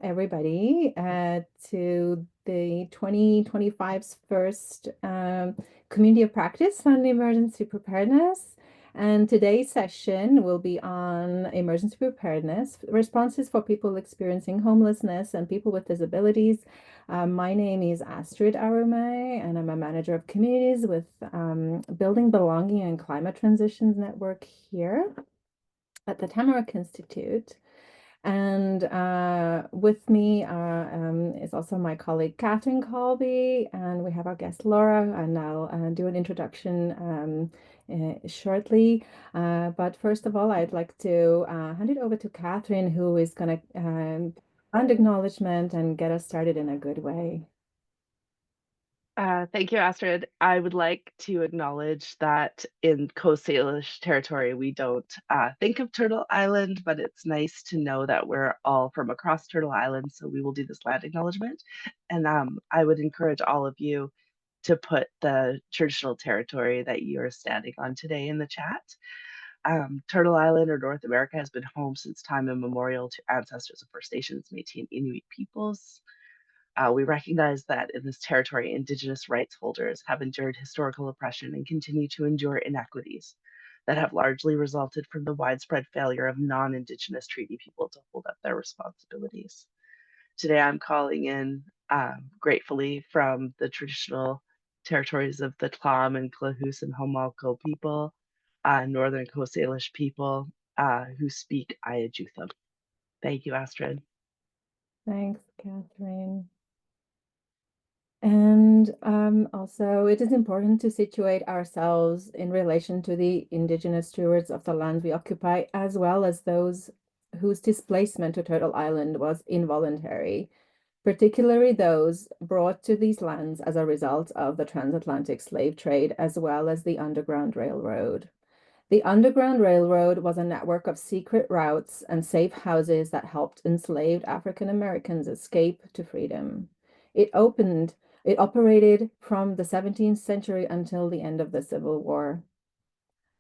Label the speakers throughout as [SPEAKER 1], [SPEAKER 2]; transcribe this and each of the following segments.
[SPEAKER 1] everybody to the 2025's first Community of Practice on Emergency Preparedness. And today's session will be on emergency preparedness, responses for people experiencing homelessness and people with disabilities. My name is Astrid Arumae, and I'm a manager of communities with Building Belonging and Climate Transitions Network here at the Tamarack Institute. And with me is also my colleague Kathryn Colby, and we have our guest Laura, and I'll do an introduction shortly. But first of all, I'd like to hand it over to Kathryn, who is going to fund acknowledgement and get us started in a good way.
[SPEAKER 2] Thank you, Astrid. I would like to acknowledge that in Coast Salish territory, we don't think of Turtle Island, but it's nice to know that we're all from across Turtle Island, so we will do this land acknowledgement. And I would encourage all of you to put the traditional territory that you are standing on today in the chat. Turtle Island or North America has been home since time immemorial to ancestors of First Nations, Métis, and Inuit peoples. We recognize that in this territory, Indigenous rights holders have endured historical oppression and continue to endure inequities that have largely resulted from the widespread failure of non-Indigenous treaty people to hold up their responsibilities. Today, I'm calling in gratefully from the traditional territories of the Tla'amin and Klahoose and Homalco people, Northern Coast Salish people who speak Ayajutham. Thank you, Astrid.
[SPEAKER 1] Thanks, Kathryn. And also, it is important to situate ourselves in relation to the Indigenous stewards of the land we occupy, as well as those whose displacement to Turtle Island was involuntary, particularly those brought to these lands as a result of the transatlantic slave trade, as well as the Underground Railroad. The Underground Railroad was a network of secret routes and safe houses that helped enslaved African Americans escape to freedom. It operated from the 17th century until the end of the Civil War.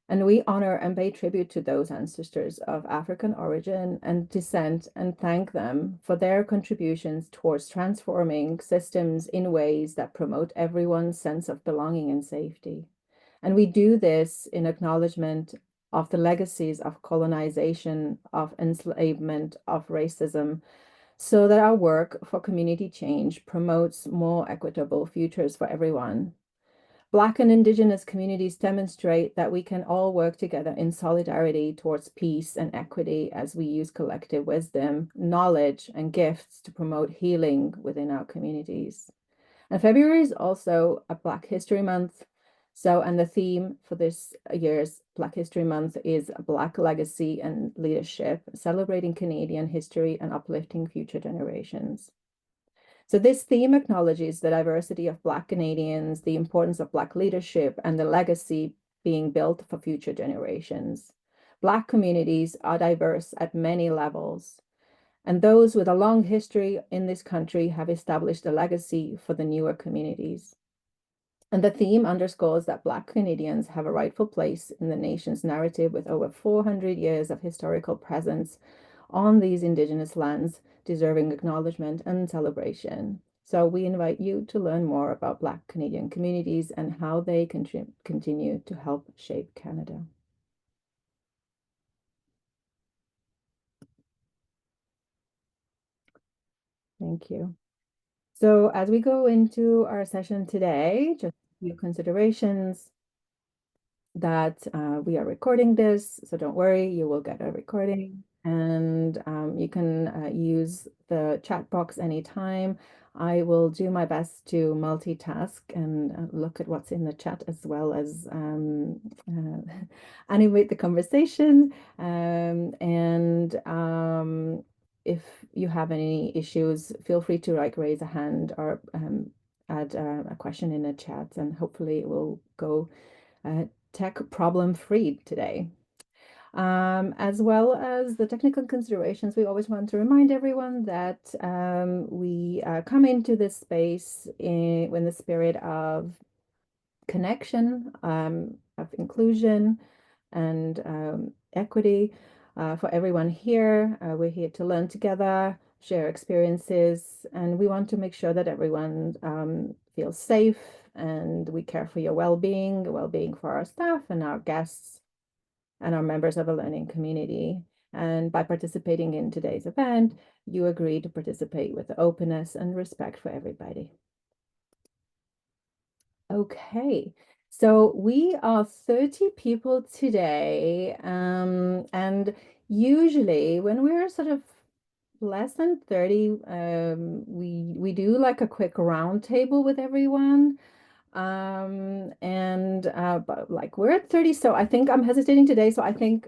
[SPEAKER 1] And we honor and pay tribute to those ancestors of African origin and descent and thank them for their contributions towards transforming systems in ways that promote everyone's sense of belonging and safety. And we do this in acknowledgement of the legacies of colonization, of enslavement, of racism, so that our work for community change promotes more equitable futures for everyone. Black and Indigenous communities demonstrate that we can all work together in solidarity towards peace and equity as we use collective wisdom, knowledge, and gifts to promote healing within our communities. And February is also a Black History Month. And the theme for this year's Black History Month is Black Legacy and Leadership, celebrating Canadian history and uplifting future generations. So this theme acknowledges the diversity of Black Canadians, the importance of Black leadership, and the legacy being built for future generations. Black communities are diverse at many levels, and those with a long history in this country have established a legacy for the newer communities. And the theme underscores that Black Canadians have a rightful place in the nation's narrative with over 400 years of historical presence on these Indigenous lands, deserving acknowledgement and celebration. So we invite you to learn more about Black Canadian communities and how they continue to help shape Canada. Thank you. So as we go into our session today, just a few considerations that we are recording this, so don't worry, you will get a recording, and you can use the chat box anytime. I will do my best to multitask and look at what's in the chat as well as animate the conversation. If you have any issues, feel free to raise a hand or add a question in the chat, and hopefully it will go tech problem free today. As well as the technical considerations, we always want to remind everyone that we come into this space in the spirit of connection, of inclusion and equity for everyone here. We're here to learn together, share experiences, and we want to make sure that everyone feels safe and we care for your well-being for our staff and our guests and our members of a learning community. And by participating in today's event, you agree to participate with openness and respect for everybody. Okay, so we are 30 people today, and usually when we're sort of less than 30, we do like a quick roundtable with everyone. But like we're at 30, so I think I'm hesitating today. So I think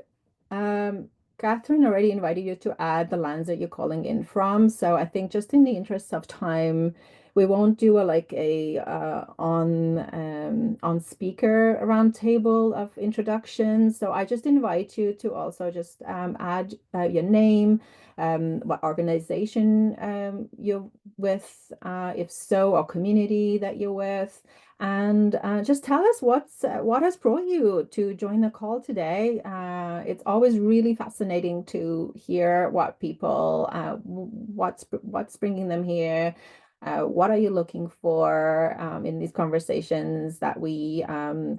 [SPEAKER 1] um Kathryn already invited you to add the lands that you're calling in from. So I think just in the interest of time, we won't do a like a on speaker roundtable of introductions. So I just invite you to also just add your name, what organization you're with, if so, or community that you're with. And just tell us what has brought you to join the call today. It's always really fascinating to hear what people, what's bringing them here. What are you looking for in these conversations that we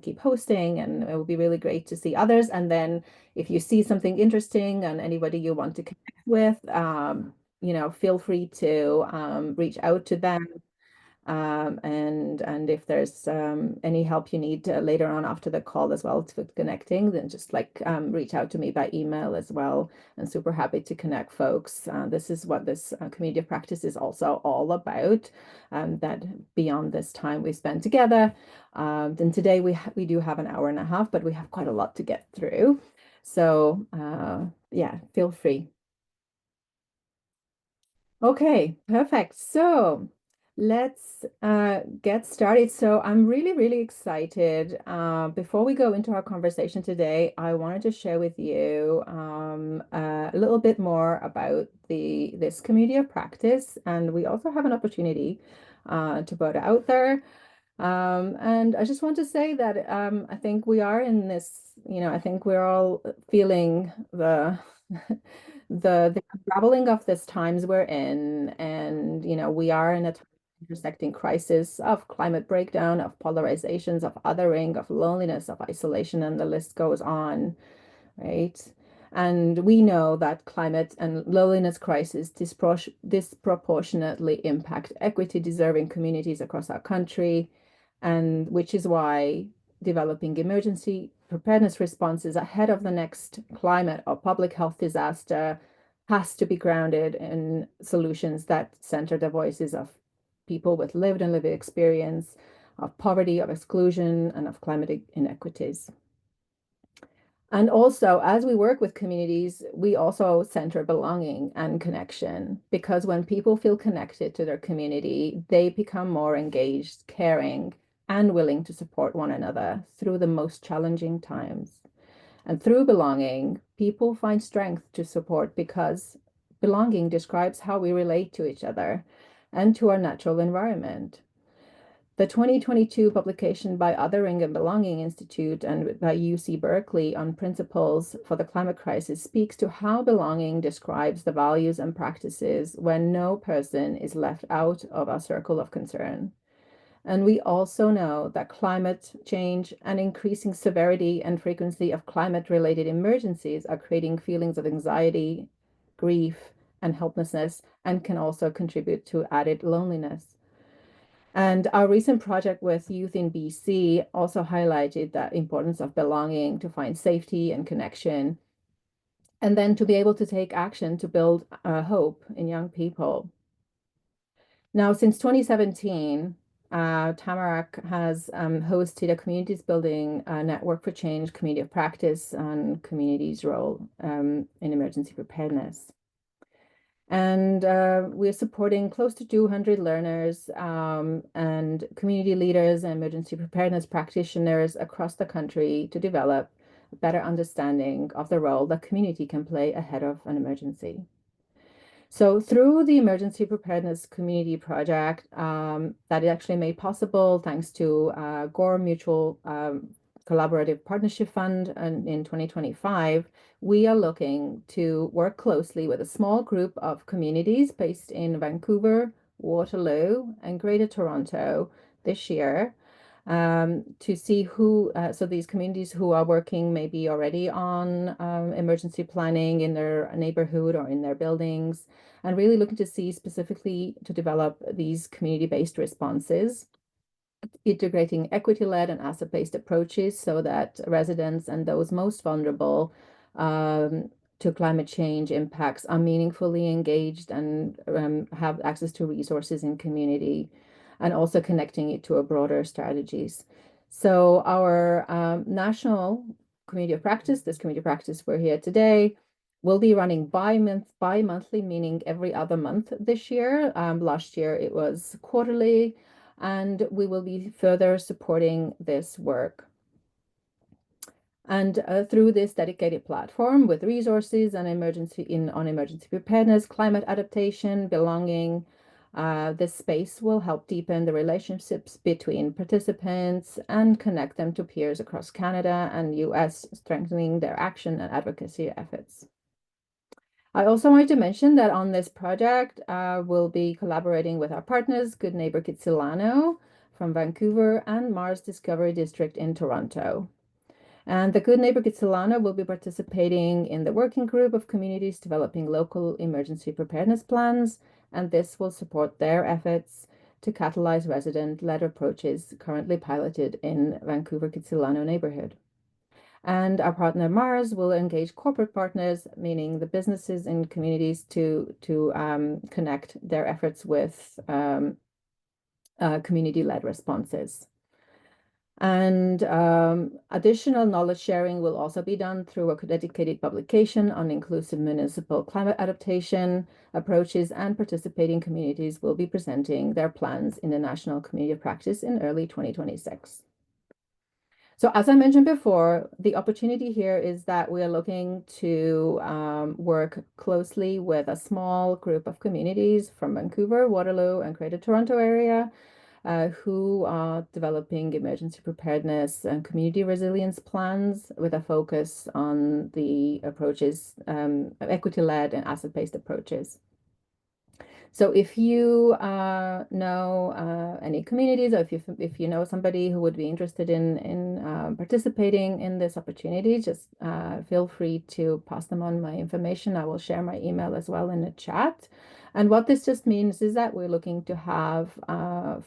[SPEAKER 1] keep hosting? And it would be really great to see others. And then if you see something interesting and anybody you want to connect with, feel free to reach out to them. And if there's any help you need later on after the call as well to connecting, then just like reach out to me by email as well. And super happy to connect folks. This is what this community of practice is also all about. That beyond this time we spend together. Then today we do have an hour and a half, but we have quite a lot to get through. So yeah, feel free. Okay, perfect. So let's get started. So I'm really, really excited. Before we go into our conversation today, I wanted to share with you a little bit more about this community of practice, and we also have an opportunity to put it out there. And I just want to say that I think we are in this, I think we're all feeling the the unraveling of this times we're in, and we are in a intersecting crisis of climate breakdown, of polarizations, of othering, of loneliness, of isolation, and the list goes on, right? And we know that climate and loneliness crisis disproportionately impact equity deserving communities across our country, and which is why developing emergency preparedness responses ahead of the next climate or public health disaster has to be grounded in solutions that center the voices of people with lived and lived experience of poverty, of exclusion, and of climate inequities. And also, as we work with communities, we also center belonging and connection, because when people feel connected to their community, they become more engaged, caring, and willing to support one another through the most challenging times. And through belonging, people find strength to support because belonging describes how we relate to each other and to our natural environment. The 2022 publication by Othering and Belonging Institute and by UC Berkeley on principles for the climate crisis speaks to how belonging describes the values and practices when no person is left out of our circle of concern. And we also know that climate change and increasing severity and frequency of climate-related emergencies are creating feelings of anxiety, grief, and helplessness, and can also contribute to added loneliness. And our recent project with youth in BC also highlighted the importance of belonging to find safety and connection, and then to be able to take action to build hope in young people. Now, since 2017, Tamarack has hosted a communities building network for change, community of practice, and communities' role in emergency preparedness. And we're supporting close to 200 learners and community leaders and emergency preparedness practitioners across the country to develop a better understanding of the role that community can play ahead of an emergency. So through the Emergency Preparedness Community Project, that is actually made possible thanks to Gore Mutual Collaborative Partnership Fund and in 2025, we are looking to work closely with a small group of communities based in Vancouver, Waterloo, and Greater Toronto this year to see so these communities who are working maybe already on emergency planning in their neighborhood or in their buildings, and really looking to see specifically to develop these community-based responses, integrating equity-led and asset-based approaches so that residents and those most vulnerable to climate change impacts are meaningfully engaged and have access to resources in community, and also connecting it to a broader strategies. So our national community of practice, this community of practice we're here today, will be running bi-monthly, meaning every other month this year. Last year it was quarterly, and we will be further supporting this work. And through this dedicated platform with resources and on emergency preparedness, climate adaptation, belonging, this space will help deepen the relationships between participants and connect them to peers across Canada and US, strengthening their action and advocacy efforts. I also wanted to mention that on this project, we'll be collaborating with our partners, Good Neighbor Kitsilano from Vancouver and Mars Discovery District in Toronto. And the Good Neighbor Kitsilano will be participating in the working group of communities developing local emergency preparedness plans, and this will support their efforts to catalyze resident-led approaches currently piloted in Vancouver Kitsilano neighborhood. And our partner Mars will engage corporate partners, meaning the businesses and communities, to connect their efforts with community-led responses. And additional knowledge sharing will also be done through a dedicated publication on inclusive municipal climate adaptation approaches, and participating communities will be presenting their plans in the National Community of Practice in early 2026. So as I mentioned before, the opportunity here is that we are looking to work closely with a small group of communities from Vancouver, Waterloo, and Greater Toronto area who are developing emergency preparedness and community resilience plans with a focus on the approaches, equity-led and asset-based approaches. So if you know any communities, or if you know somebody who would be interested in participating in this opportunity, just feel free to pass them on my information. I will share my email as well in the chat. And what this just means is that we're looking to have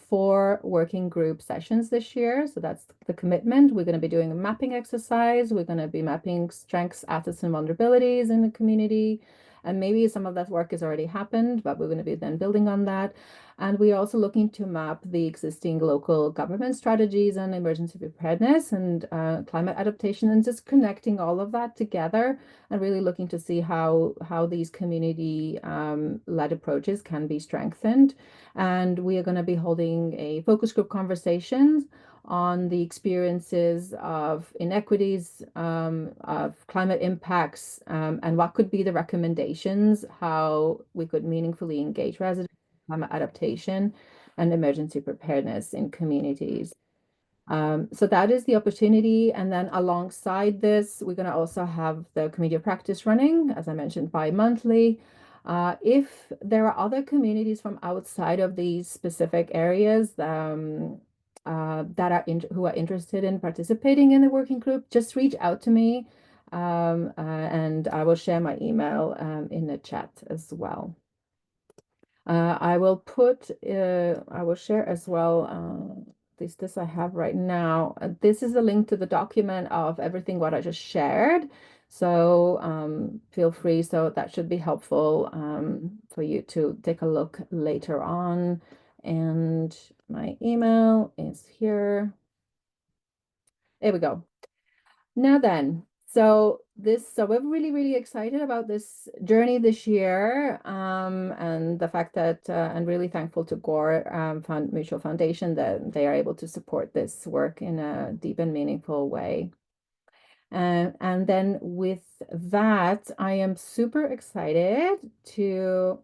[SPEAKER 1] 4 working group sessions this year. So that's the commitment. We're going to be doing a mapping exercise. We're going to be mapping strengths, assets, and vulnerabilities in the community. And maybe some of that work has already happened, but we're going to be then building on that. And we're also looking to map the existing local government strategies on emergency preparedness and climate adaptation, and just connecting all of that together and really looking to see how these community led approaches can be strengthened. And we are going to be holding a focus group conversations on the experiences of inequities, of climate impacts, and what could be the recommendations, how we could meaningfully engage residents in climate adaptation and emergency preparedness in communities. So that is the opportunity. And then alongside this, we're going to also have the community of practice running, as I mentioned, bi-monthly. If there are other communities from outside of these specific areas who are interested in participating in the working group, just reach out to me, and I will share my email in the chat as well. I will share as well, this I have right now. This is a link to the document of everything what I just shared. So feel free, so that should be helpful for you to take a look later on. And my email is here. There we go. Now then, so we're really, really excited about this journey this year, and the fact that, and really thankful to Gore Mutual Foundation that they are able to support this work in a deep and meaningful way. And then with that, I am super excited to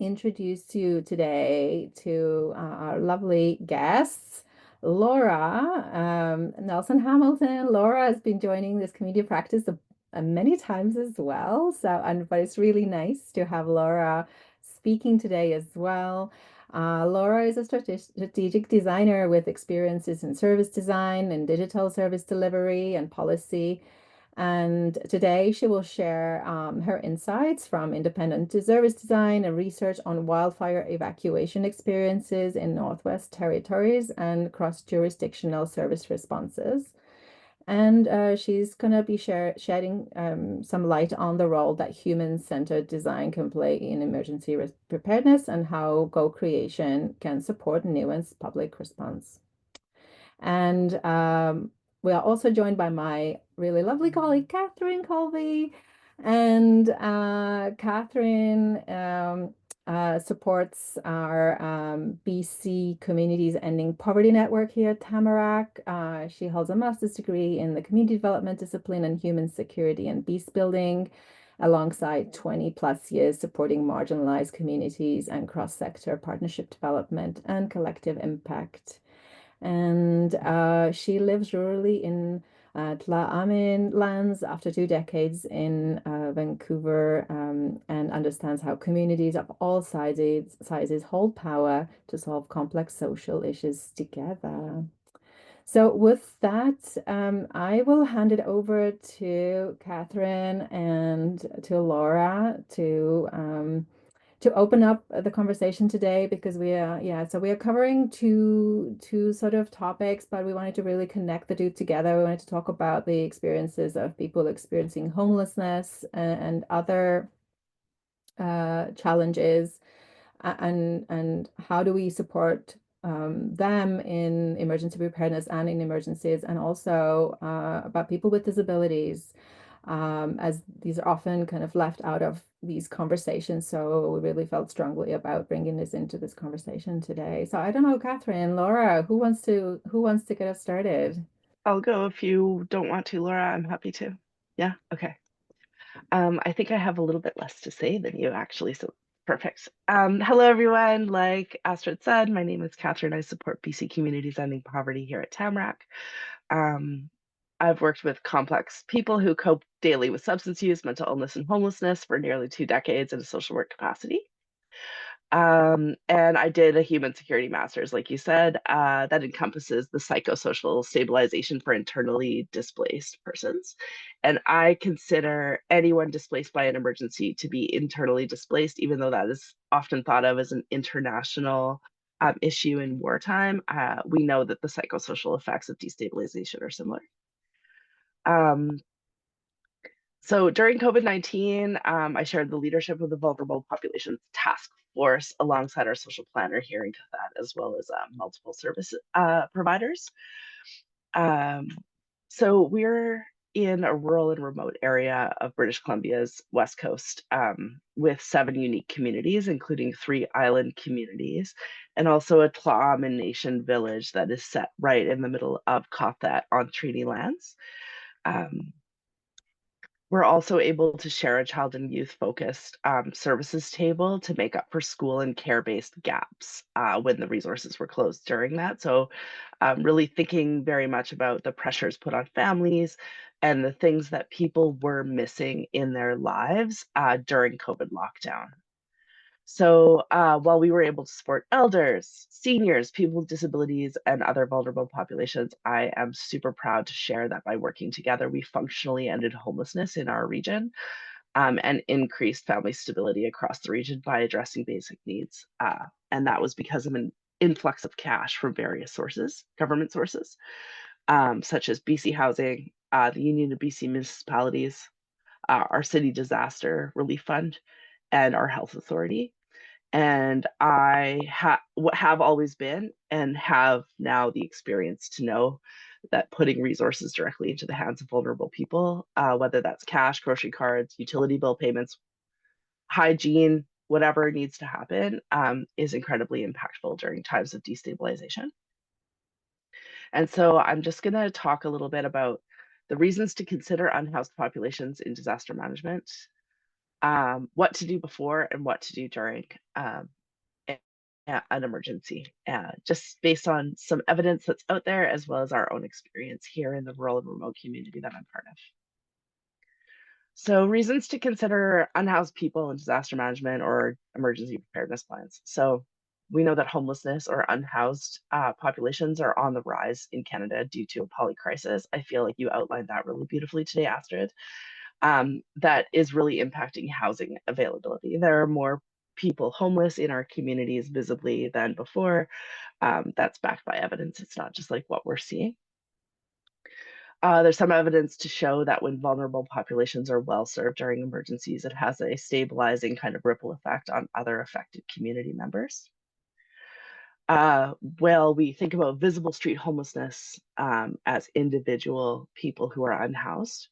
[SPEAKER 1] introduce you today to our lovely guests. Laura Nelson Hamilton. Laura has been joining this community practice many times as well. But it's really nice to have Laura speaking today as well. Laura is a strategic designer with experiences in service design and digital service delivery and policy. And today she will share her insights from independent service design and research on wildfire evacuation experiences in Northwest Territories and cross-jurisdictional service responses. And she's going to be shedding some light on the role that human-centered design can play in emergency preparedness and how co-creation can support nuanced public response. And we are also joined by my really lovely colleague, Kathryn Colby. And Kathryn supports our BC Communities Ending Poverty Network here at Tamarack. She holds a master's degree in the community development discipline and human security and peace building, alongside 20 plus years supporting marginalized communities and cross-sector partnership development and collective impact. And she lives rurally in Tla'amin lands after 2 decades in Vancouver, and understands how communities of all sizes hold power to solve complex social issues together. So with that, I will hand it over to Kathryn and to Laura to open up the conversation today, because we are covering two sort of topics, but we wanted to really connect the two together. We wanted to talk about the experiences of people experiencing homelessness and other challenges, and how do we support them in emergency preparedness and in emergencies, and also about people with disabilities, as these are often kind of left out of these conversations. So we really felt strongly about bringing this into this conversation today. So I don't know, Kathryn, Laura, who wants to get us started?
[SPEAKER 2] I'll go if you don't want to, Laura. I'm happy to. Yeah, okay. I think I have a little bit less to say than you actually, so perfect. Hello, everyone. Like Astrid said, my name is Kathryn. I support BC Communities Ending Poverty here at Tamarack. Um, I've worked with complex people who cope daily with substance use, mental illness, and homelessness for nearly 2 decades in a social work capacity. And I did a human security master's, like you said, that encompasses the psychosocial stabilization for internally displaced persons. And I consider anyone displaced by an emergency to be internally displaced, even though that is often thought of as an international issue in wartime. We know that the psychosocial effects of destabilization are similar. Um, so during COVID-19, I shared the leadership of the Vulnerable Populations Task Force alongside our social planner here in Cathat, as well as multiple service providers. Um, so we're in a rural and remote area of British Columbia's west coast, with 7 unique communities, including 3 island communities, and also a Tla'amin Nation village that is set right in the middle of Cathat on treaty lands. Um, we're also able to share a child and youth focused services table to make up for school and care based gaps when the resources were closed during that. So, really thinking very much about the pressures put on families and the things that people were missing in their lives during COVID lockdown. So while we were able to support elders, seniors, people with disabilities, and other vulnerable populations, I am super proud to share that by working together, we functionally ended homelessness in our region, and increased family stability across the region by addressing basic needs. And that was because of an influx of cash from various sources, government sources, such as BC Housing, the Union of BC Municipalities, our City Disaster Relief Fund, and our Health Authority. And I have always been and have now the experience to know that putting resources directly into the hands of vulnerable people, whether that's cash, grocery cards, utility bill payments, hygiene, whatever needs to happen, is incredibly impactful during times of destabilization. And so I'm just going to talk a little bit about the reasons to consider unhoused populations in disaster management, what to do before and what to do during. an emergency, just based on some evidence that's out there, as well as our own experience here in the rural and remote community that I'm part of. So, reasons to consider unhoused people in disaster management or emergency preparedness plans. So, we know that homelessness or unhoused populations are on the rise in Canada due to a poly crisis. I feel like you outlined that really beautifully today, Astrid. That is really impacting housing availability. There are more people homeless in our communities visibly than before. That's backed by evidence. It's not just like what we're seeing. There's some evidence to show that when vulnerable populations are well served during emergencies, it has a stabilizing kind of ripple effect on other affected community members. Well, we think about visible street homelessness as individual people who are unhoused.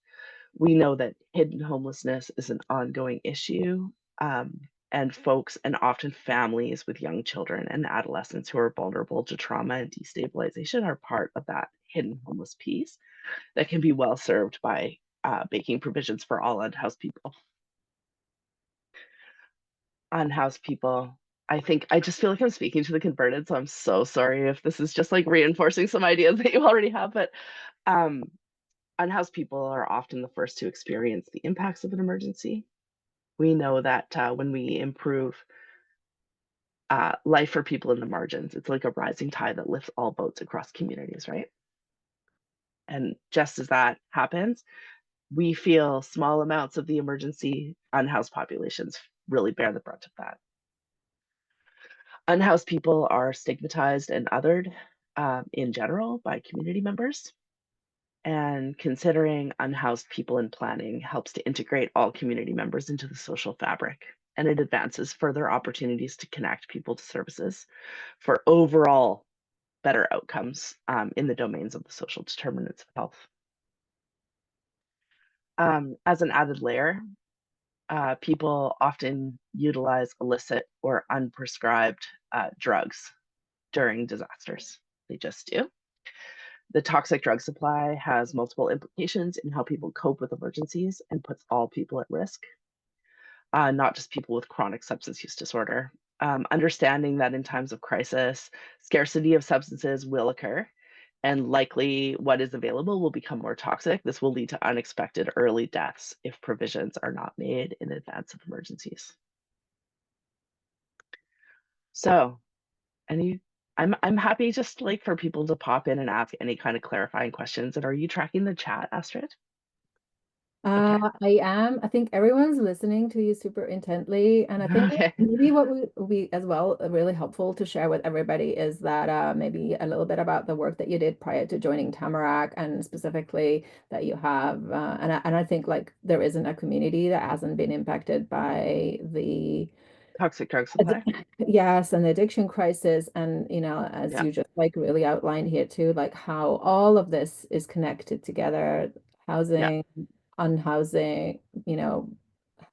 [SPEAKER 2] We know that hidden homelessness is an ongoing issue, and folks, and often families with young children and adolescents who are vulnerable to trauma and destabilization are part of that hidden homeless piece that can be well served by making provisions for all unhoused people. Unhoused people, I think I just feel like I'm speaking to the converted, so I'm so sorry if this is just like reinforcing some ideas that you already have, but um, unhoused people are often the first to experience the impacts of an emergency. We know that when we improve life for people in the margins, it's like a rising tide that lifts all boats across communities, right? And just as that happens, we feel small amounts of the emergency unhoused populations really bear the brunt of that. Unhoused people are stigmatized and othered in general by community members. And considering unhoused people in planning helps to integrate all community members into the social fabric. And it advances further opportunities to connect people to services for overall better outcomes in the domains of the social determinants of health. As an added layer, people often utilize illicit or unprescribed drugs during disasters. They just do. The toxic drug supply has multiple implications in how people cope with emergencies and puts all people at risk, not just people with chronic substance use disorder. Understanding that in times of crisis, scarcity of substances will occur, and likely what is available will become more toxic. This will lead to unexpected early deaths if provisions are not made in advance of emergencies. So, any, I'm happy just like for people to pop in and ask any kind of clarifying questions. And are you tracking the chat, Astrid? Okay.
[SPEAKER 1] I am. I think everyone's listening to you super intently, and I think
[SPEAKER 2] Okay.
[SPEAKER 1] maybe what would be as well really helpful to share with everybody is that maybe a little bit about the work that you did prior to joining Tamarack, and specifically that you have, and I think like there isn't a community that hasn't been impacted by the
[SPEAKER 2] Toxic drug supply.
[SPEAKER 1] yes, and the addiction crisis, and as
[SPEAKER 2] Yeah.
[SPEAKER 1] you just like really outlined here too, like how all of this is connected together,
[SPEAKER 2] Yeah.
[SPEAKER 1] housing, unhousing,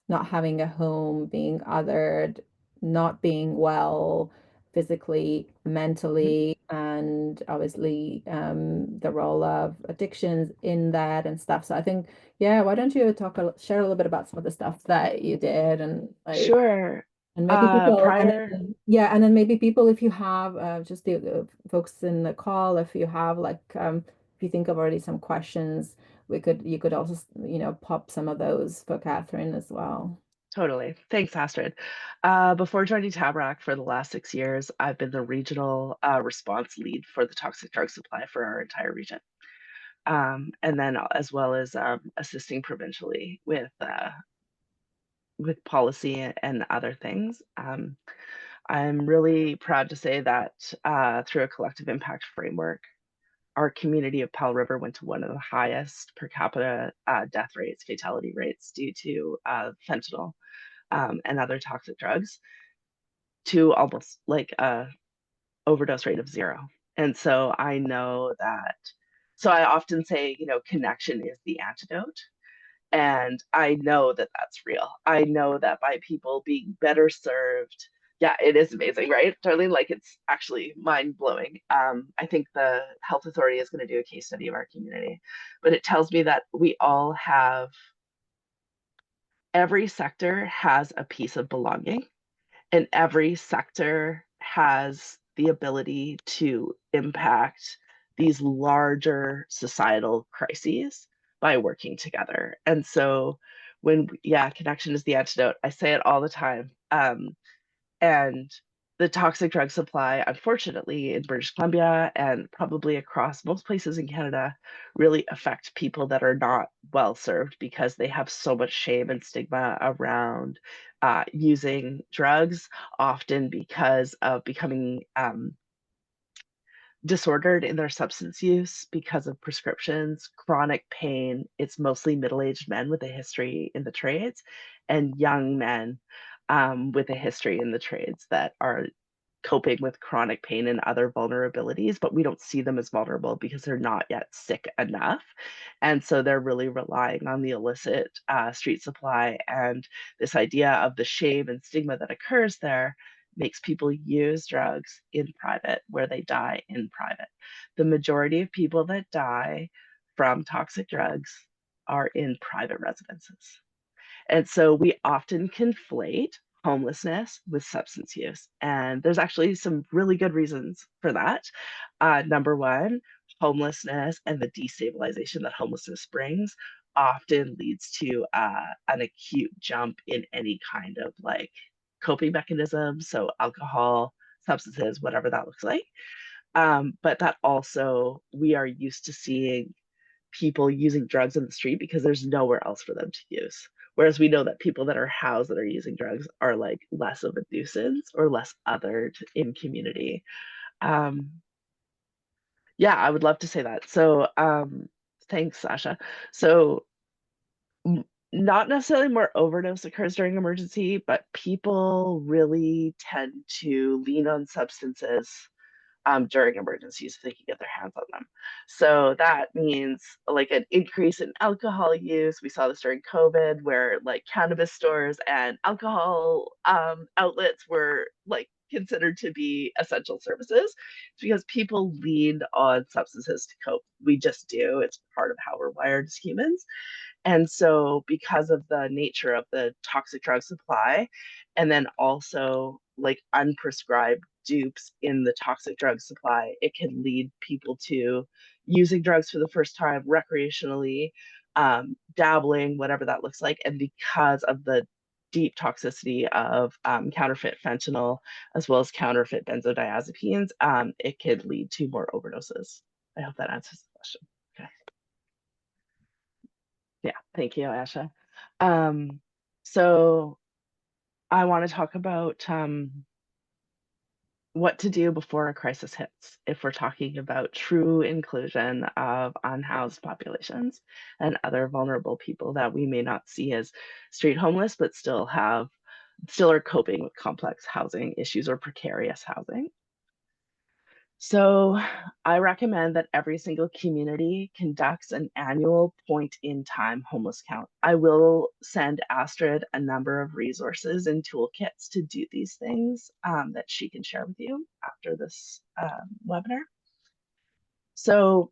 [SPEAKER 1] not having a home, being othered, not being well physically,
[SPEAKER 2] Mhm.
[SPEAKER 1] mentally, and obviously the role of addictions in that and stuff. So I think, yeah, why don't you share a little bit about some of the stuff that you did, and like,
[SPEAKER 2] Sure.
[SPEAKER 1] and maybe people, and
[SPEAKER 2] Prior,
[SPEAKER 1] then yeah, and then maybe people, if you have just the folks in the call, if you have like if you think of already some questions, you could also pop some of those for Kathryn as well.
[SPEAKER 2] totally. Thanks, Astrid. Before joining Tamarack for the last 6 years, I've been the regional response lead for the toxic drug supply for our entire region. And then as well as assisting provincially with policy and other things. I'm really proud to say that through a collective impact framework, our community of Powell River went to one of the highest per capita death rates, fatality rates due to fentanyl and other toxic drugs, to almost like a overdose rate of 0. And so I know that. So I often say, connection is the antidote. And I know that that's real. I know that by people being better served, yeah, it is amazing, right, Darlene? Like it's actually mind blowing. I think the health authority is going to do a case study of our community, but it tells me that we all have, every sector has a piece of belonging, and every sector has the ability to impact these larger societal crises by working together. And so yeah, connection is the antidote. I say it all the time. And the toxic drug supply, unfortunately, in British Columbia and probably across most places in Canada, really affect people that are not well served because they have so much shame and stigma around using drugs, often because of becoming disordered in their substance use because of prescriptions, chronic pain. It's mostly middle-aged men with a history in the trades and young men with a history in the trades that are coping with chronic pain and other vulnerabilities, but we don't see them as vulnerable because they're not yet sick enough. And so they're really relying on the illicit street supply. And this idea of the shame and stigma that occurs there makes people use drugs in private, where they die in private. The majority of people that die from toxic drugs are in private residences. And so we often conflate homelessness with substance use. And there's actually some really good reasons for that. Number one, homelessness and the destabilization that homelessness brings often leads to an acute jump in any kind of like coping mechanism. So, alcohol, substances, whatever that looks like. But that also, we are used to seeing people using drugs in the street because there's nowhere else for them to use. Whereas we know that people that are housed that are using drugs are like less of a nuisance or less othered in community. Um, yeah, I would love to say that. So thanks, Sasha. So not necessarily more overdose occurs during emergency, but people really tend to lean on substances during emergencies if they can get their hands on them. So that means like an increase in alcohol use. We saw this during COVID, where like cannabis stores and alcohol outlets were like considered to be essential services. It's because people leaned on substances to cope. We just do. It's part of how we're wired as humans. And so, because of the nature of the toxic drug supply, and then also like unprescribed dupes in the toxic drug supply, it can lead people to using drugs for the first time recreationally, dabbling, whatever that looks like. And because of the deep toxicity of counterfeit fentanyl as well as counterfeit benzodiazepines, it could lead to more overdoses. I hope that answers the question. Okay. Yeah, thank you, Asha. Um, so I want to talk about what to do before a crisis hits if we're talking about true inclusion of unhoused populations and other vulnerable people that we may not see as street homeless, but still are coping with complex housing issues or precarious housing. So I recommend that every single community conducts an annual point in time homeless count. I will send Astrid a number of resources and toolkits to do these things that she can share with you after this webinar. So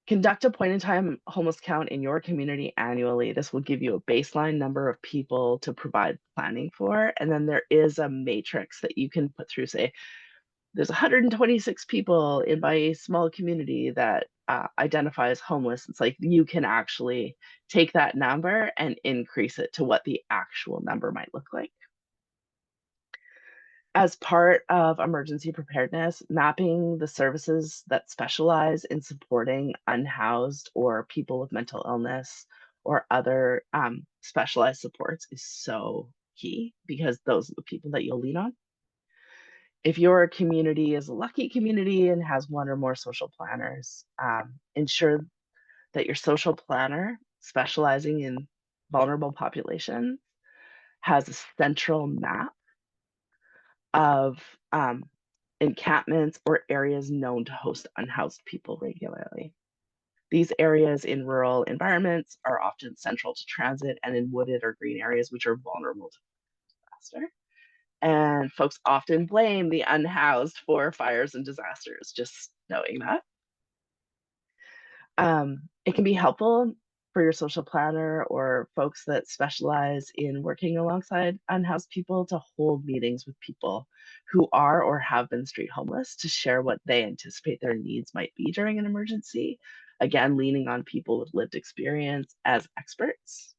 [SPEAKER 2] conduct a point in time homeless count in your community annually. This will give you a baseline number of people to provide planning for. And then there is a matrix that you can put through, say, there's 126 people in my small community that identify as homeless. It's like you can actually take that number and increase it to what the actual number might look like. As part of emergency preparedness, mapping the services that specialize in supporting unhoused or people with mental illness or other specialized supports is so key because those are the people that you'll lean on. If your community is a lucky community and has one or more social planners, ensure that your social planner specializing in vulnerable populations has a central map of encampments or areas known to host unhoused people regularly. These areas in rural environments are often central to transit and in wooded or green areas, which are vulnerable to disaster. And folks often blame the unhoused for fires and disasters, just knowing that. It can be helpful for your social planner or folks that specialize in working alongside unhoused people to hold meetings with people who are or have been street homeless to share what they anticipate their needs might be during an emergency. Again, leaning on people with lived experience as experts.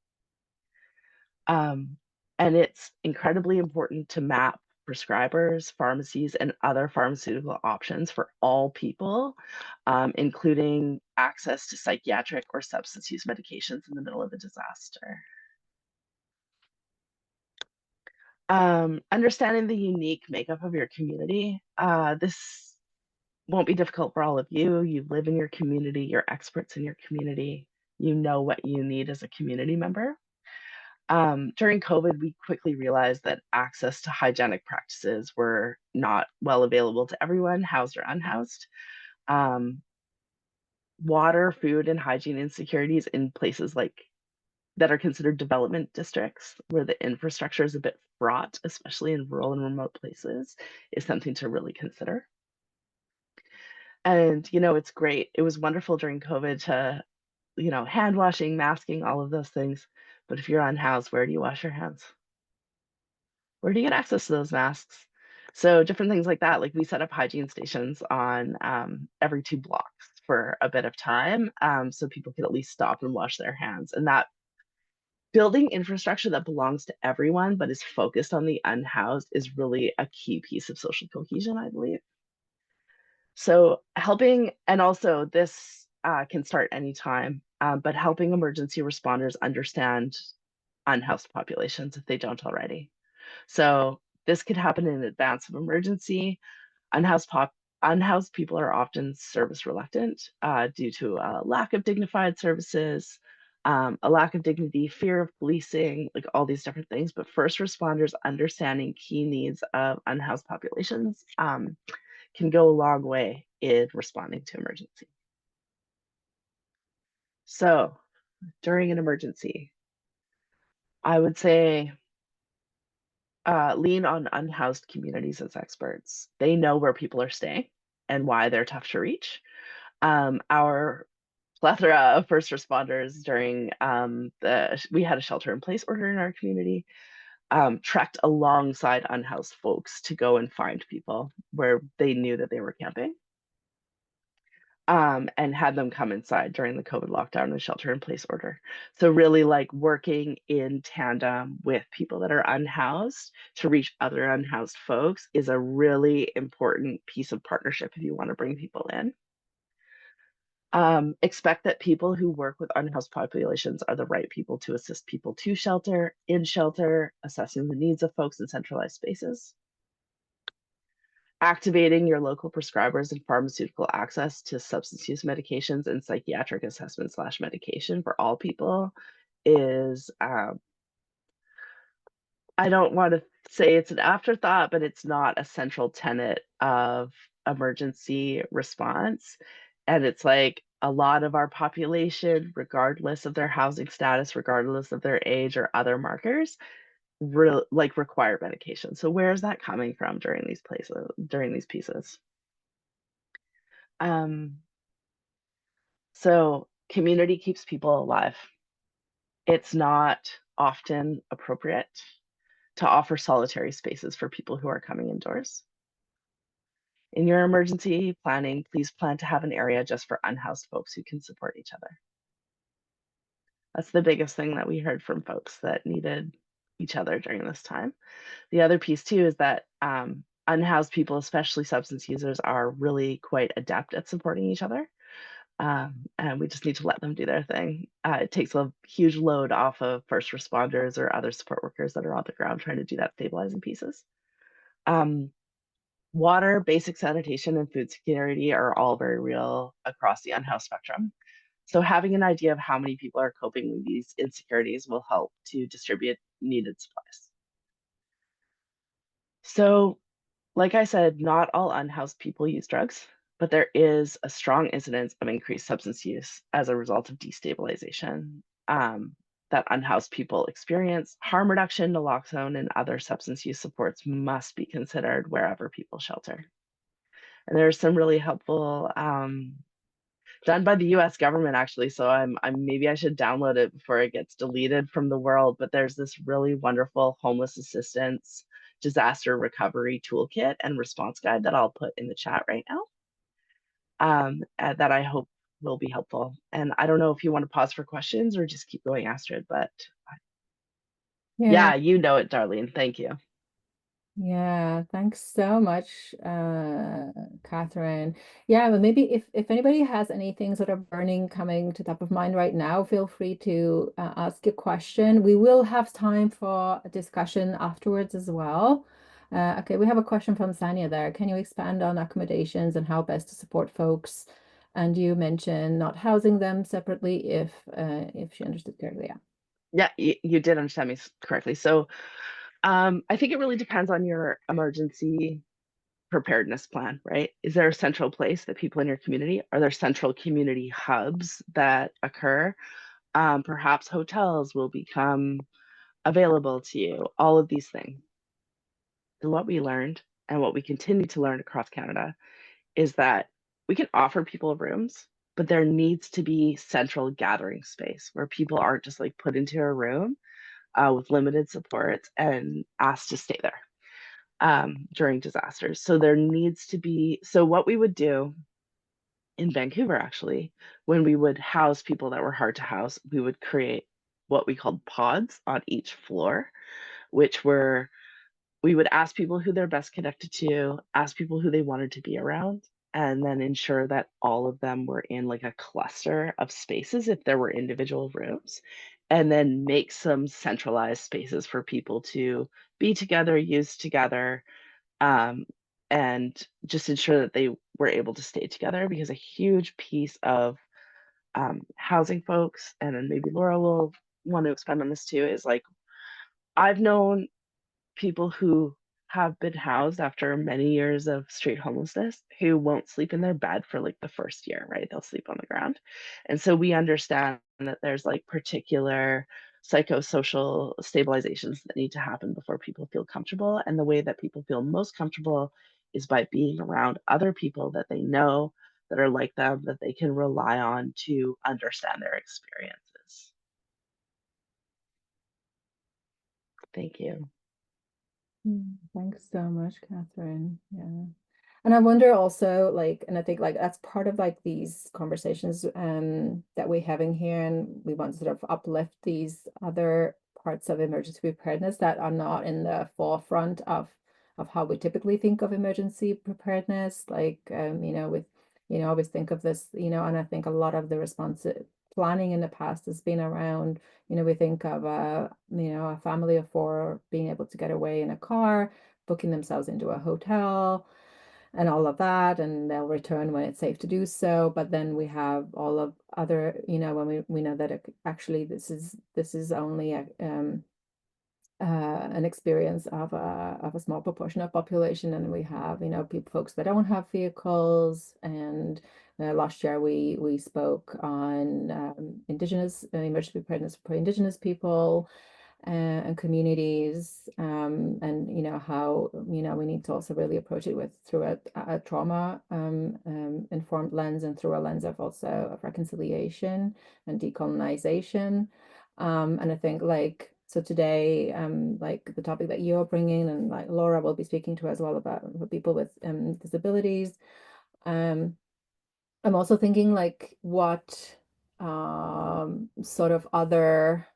[SPEAKER 2] Um, and it's incredibly important to map prescribers, pharmacies, and other pharmaceutical options for all people, including access to psychiatric or substance use medications in the middle of a disaster. Understanding the unique makeup of your community. This won't be difficult for all of you. You live in your community, you're experts in your community, you know what you need as a community member. During COVID, we quickly realized that access to hygienic practices were not well available to everyone, housed or unhoused. Um, Water, food, and hygiene insecurities in places like that are considered development districts, where the infrastructure is a bit fraught, especially in rural and remote places, is something to really consider. And, it's great. It was wonderful during COVID to, hand washing, masking, all of those things. But if you're unhoused, where do you wash your hands? Where do you get access to those masks? So different things like that, like we set up hygiene stations on every 2 blocks for a bit of time, so people could at least stop and wash their hands. And that building infrastructure that belongs to everyone but is focused on the unhoused is really a key piece of social cohesion, I believe. So helping, and also this can start anytime, but helping emergency responders understand unhoused populations if they don't already. So this could happen in advance of emergency. Unhoused pop Unhoused people are often service reluctant due to a lack of dignified services, a lack of dignity, fear of policing, like all these different things. But first responders understanding key needs of unhoused populations can go a long way in responding to emergency. So during an emergency, I would say lean on unhoused communities as experts. They know where people are staying and why they're tough to reach. Our plethora of first responders during we had a shelter in place order in our community, trekked alongside unhoused folks to go and find people where they knew that they were camping. And had them come inside during the COVID lockdown and shelter in place order. So really like working in tandem with people that are unhoused to reach other unhoused folks is a really important piece of partnership if you want to bring people in. Expect that people who work with unhoused populations are the right people to assist people to shelter, in shelter, assessing the needs of folks in centralized spaces. Activating your local prescribers and pharmaceutical access to substance use medications and psychiatric assessment slash medication for all people is, I don't want to say it's an afterthought, but it's not a central tenet of emergency response. And it's like a lot of our population, regardless of their housing status, regardless of their age or other markers, require medication. So where is that coming from during these pieces? Um, so community keeps people alive. It's not often appropriate to offer solitary spaces for people who are coming indoors. In your emergency planning, please plan to have an area just for unhoused folks who can support each other. That's the biggest thing that we heard from folks that needed each other during this time. The other piece too is that unhoused people, especially substance users, are really quite adept at supporting each other. And we just need to let them do their thing. It takes a huge load off of first responders or other support workers that are on the ground trying to do that stabilizing pieces. Water, basic sanitation, and food security are all very real across the unhoused spectrum. So having an idea of how many people are coping with these insecurities will help to distribute needed supplies. So, like I said, not all unhoused people use drugs, but there is a strong incidence of increased substance use as a result of destabilization that unhoused people experience. Harm reduction, naloxone, and other substance use supports must be considered wherever people shelter. And there's some really helpful done by the US government actually, so I'm maybe I should download it before it gets deleted from the world, but there's this really wonderful homeless assistance disaster recovery toolkit and response guide that I'll put in the chat right now, that I hope will be helpful. And I don't know if you want to pause for questions or just keep going, Astrid, but
[SPEAKER 1] Yeah.
[SPEAKER 2] yeah, you know it, Darlene. Thank you.
[SPEAKER 1] Yeah, thanks so much, Kathryn. Yeah, but maybe if anybody has anything sort of burning coming to top of mind right now, feel free to ask a question. We will have time for a discussion afterwards as well. Okay, we have a question from Sanya there. Can you expand on accommodations and how best to support folks? And you mentioned not housing them separately if she understood correctly. Yeah.
[SPEAKER 2] Yeah, you did understand me correctly. So I think it really depends on your emergency preparedness plan, right? Is there a central place that people in your community, are there central community hubs that occur? Perhaps hotels will become available to you, all of these things. And what we learned and what we continue to learn across Canada is that we can offer people rooms, but there needs to be central gathering space where people aren't just like put into a room with limited support and asked to stay there during disasters. So there needs to be, so what we would do in Vancouver, actually, when we would house people that were hard to house, we would create what we called pods on each floor, which were, we would ask people who they're best connected to, ask people who they wanted to be around, and then ensure that all of them were in like a cluster of spaces if there were individual rooms, and then make some centralized spaces for people to be together, use together, um, and just ensure that they were able to stay together because a huge piece of housing folks, and then maybe Laura will want to expand on this too, is like I've known people who have been housed after many years of street homelessness who won't sleep in their bed for like the first year, right? They'll sleep on the ground. And so we understand that there's like particular psychosocial stabilizations that need to happen before people feel comfortable. And the way that people feel most comfortable is by being around other people that they know that are like them, that they can rely on to understand their experiences. Thank you.
[SPEAKER 1] Thanks so much, Kathryn. Yeah. And I wonder also, like, and I think like that's part of like these conversations that we're having here, and we want to sort of uplift these other parts of emergency preparedness that are not in the forefront of how we typically think of emergency preparedness. Like with always think of this, and I think a lot of the response planning in the past has been around, we think of a family of four being able to get away in a car, booking themselves into a hotel and all of that, and they'll return when it's safe to do so. But then we have all of other, when we know that actually this is only an experience of a small proportion of population, and we have people folks that don't have vehicles. And last year we spoke on Indigenous emergency preparedness for Indigenous people and communities, and how we need to also really approach it with through a trauma informed lens, and through a lens of also of reconciliation and decolonization. And I think like so today, like the topic that you're bringing, and like Laura will be speaking to as well about people with disabilities. um I'm also thinking like what sort of other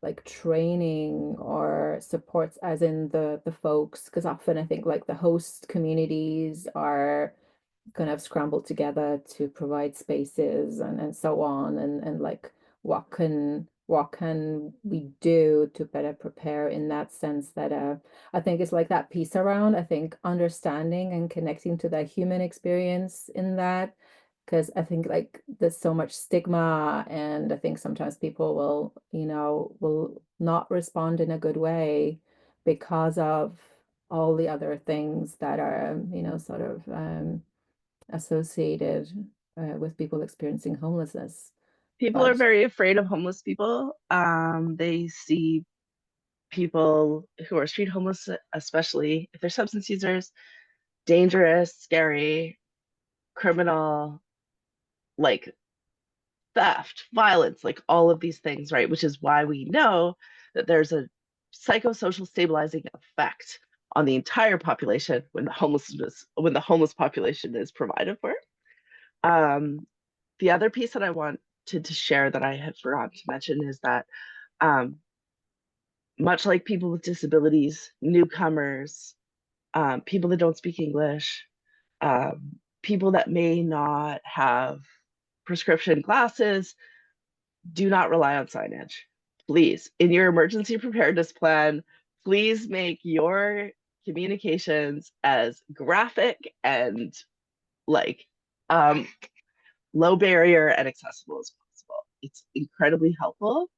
[SPEAKER 1] like training or supports, as in the folks, because often I think like the host communities are kind of scrambled together to provide spaces and so on, and like what can we do to better prepare in that sense. That I think it's like that piece around, I think, understanding and connecting to the human experience in that, because I think like there's so much stigma, and I think sometimes people will not respond in a good way because of all the other things that are sort of associated with people experiencing homelessness.
[SPEAKER 2] People are
[SPEAKER 1] But
[SPEAKER 2] very afraid of homeless people. They see people who are street homeless, especially if they're substance users, dangerous, scary, criminal. like theft, violence, like all of these things, right? Which is why we know that there's a psychosocial stabilizing effect on the entire population when the homeless population is provided for. Um, the other piece that I wanted to share that I had forgotten to mention is that um, much like people with disabilities, newcomers, people that don't speak English, people that may not have prescription glasses, do not rely on signage. Please, in your emergency preparedness plan, please make your communications as graphic and like um, low barrier and accessible as possible. It's incredibly helpful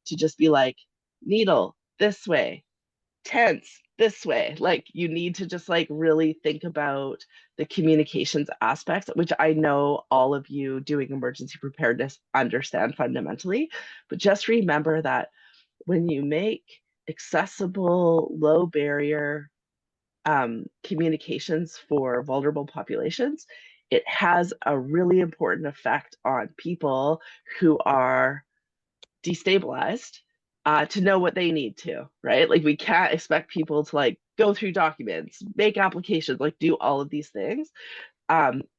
[SPEAKER 2] to just be like, needle this way, tense this way. Like you need to just like really think about the communications aspects, which I know all of you doing emergency preparedness understand fundamentally. But just remember that when you make accessible, low barrier communications for vulnerable populations, it has a really important effect on people who are destabilized to know what they need to, right? Like we can't expect people to like go through documents, make applications, like do all of these things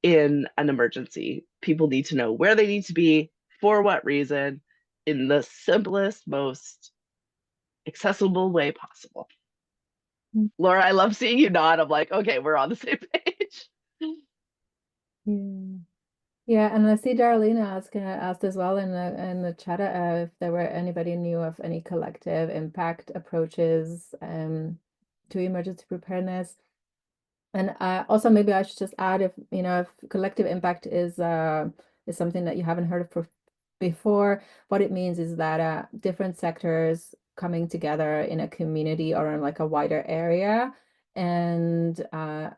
[SPEAKER 2] in an emergency. People need to know where they need to be, for what reason, in the simplest, most accessible way possible.
[SPEAKER 1] Mm.
[SPEAKER 2] Laura, I love seeing you nod. I'm like, okay, we're on the same page.
[SPEAKER 1] Yeah. Yeah, and I see Darlene asked as well in the chat if there were anybody knew of any collective impact approaches to emergency preparedness. And also maybe I should just add, if you know, if collective impact is something that you haven't heard of before, what it means is that different sectors coming together in a community or in like a wider area, and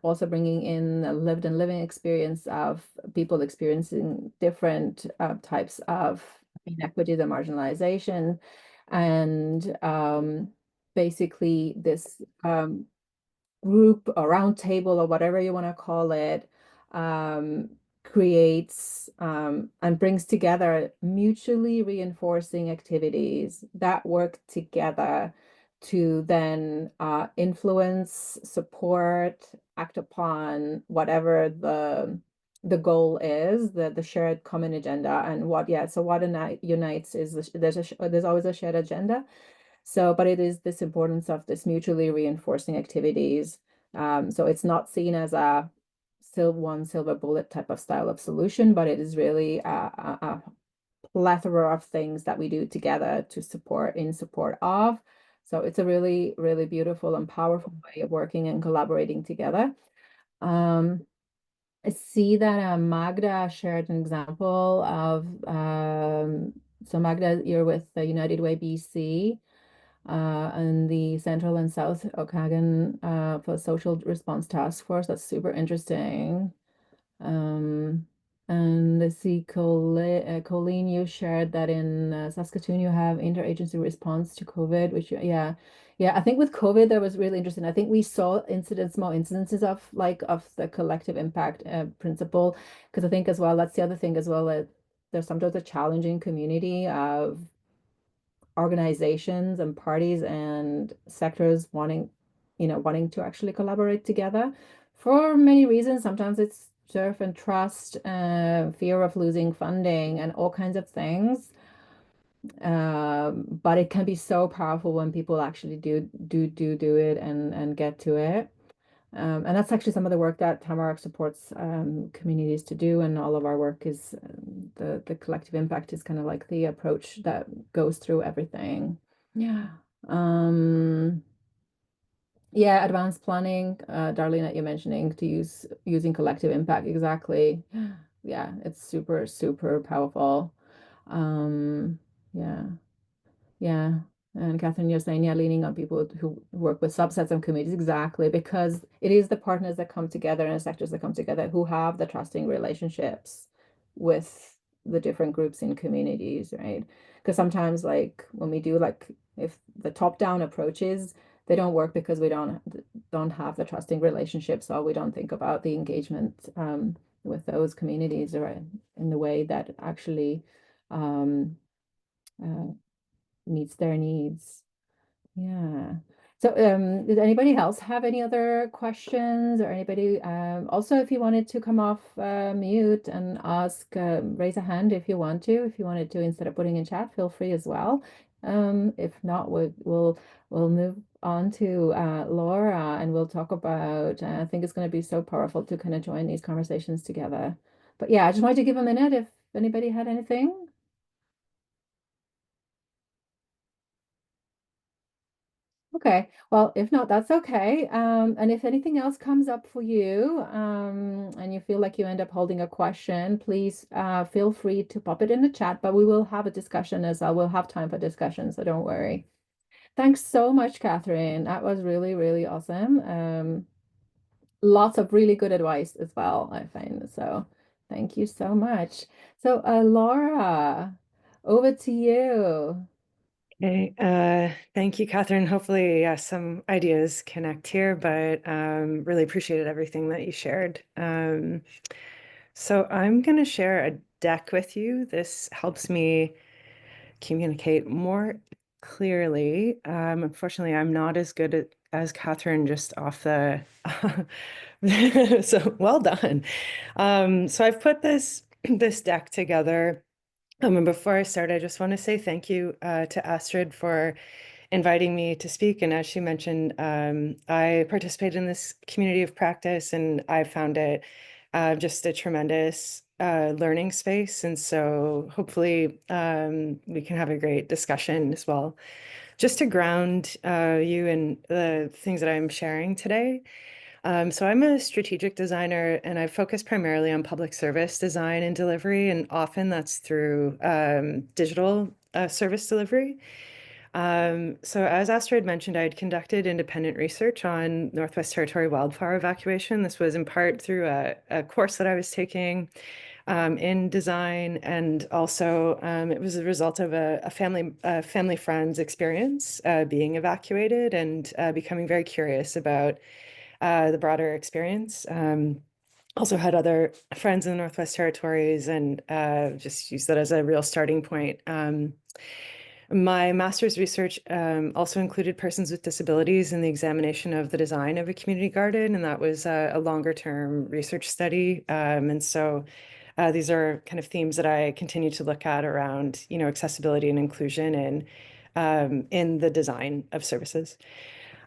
[SPEAKER 1] also bringing in a lived and living experience of people experiencing different types of inequities and marginalization, and basically this group or round table or whatever you want to call it, creates and brings together mutually reinforcing activities that work together to then influence, support, act upon whatever the goal is, the shared common agenda. And what, yeah, so what unites is there's always a shared agenda. So, but it is this importance of this mutually reinforcing activities. So it's not seen as a one silver bullet type of style of solution, but it is really a plethora of things that we do together to support of. So it's a really, really beautiful and powerful way of working and collaborating together. I see that Magda shared an example of, so Magda, you're with the United Way BC and the Central and South Okanagan for Social Response Task Force. That's super interesting. Um, and I see Colleen, you shared that in Saskatoon you have interagency response to COVID, which yeah, I think with COVID that was really interesting. I think we saw small incidences of of the collective impact principle, because I think as well that's the other thing as well, that there's sometimes a challenging community of organizations and parties and sectors wanting to actually collaborate together for many reasons. Sometimes it's surf and trust, fear of losing funding, and all kinds of things. But it can be so powerful when people actually do it and get to it. And that's actually some of the work that Tamarack supports communities to do, and all of our work is the collective impact is kind of like the approach that goes through everything. Yeah. Um, yeah, advanced planning, Darlene, that you're mentioning to using collective impact, exactly. Yeah, it's super, super powerful. Um, yeah. Yeah. And Kathryn, you're saying, yeah, leaning on people who work with subsets of communities, exactly, because it is the partners that come together and sectors that come together who have the trusting relationships with the different groups in communities, right? Because sometimes, like when we do, like if the top-down approaches, they don't work because we don't have the trusting relationships, or we don't think about the engagement with those communities, or in the way that actually um, uh, meets their needs. Yeah. So, did anybody else have any other questions, or anybody, also, if you wanted to come off mute and ask, raise a hand if you want to. If you wanted to, instead of putting in chat, feel free as well. If not, we'll move on to Laura, and we'll talk about, I think it's going to be so powerful to kind of join these conversations together. But yeah, I just wanted to give a minute if anybody had anything. Okay, well, if not, that's okay. And if anything else comes up for you, and you feel like you end up holding a question, please feel free to pop it in the chat, but we will have a discussion as well. We'll have time for discussion, so don't worry. Thanks so much, Kathryn. That was really, really awesome. Lots of really good advice as well, I find. So thank you so much. So, Laura, over to you.
[SPEAKER 3] Okay, thank you, Kathryn. Hopefully, some ideas connect here, but really appreciated everything that you shared. So I'm going to share a deck with you. This helps me communicate more clearly. Unfortunately, I'm not as good as Kathryn just off the. So well done. So I've put this deck together. And before I start, I just want to say thank you to Astrid for inviting me to speak. And as she mentioned, I participate in this community of practice, and I found it just a tremendous learning space. And so hopefully we can have a great discussion as well. Just to ground you in the things that I'm sharing today. So I'm a strategic designer, and I focus primarily on public service design and delivery, and often that's through digital service delivery. So as Astrid mentioned, I had conducted independent research on Northwest Territory wildfire evacuation. This was in part through a course that I was taking in design, and also it was a result of a family friend's experience being evacuated, and becoming very curious about the broader experience. Also had other friends in the Northwest Territories, and just used that as a real starting point. My master's research also included persons with disabilities in the examination of the design of a community garden, and that was a longer term research study. And so these are kind of themes that I continue to look at around, accessibility and inclusion in the design of services.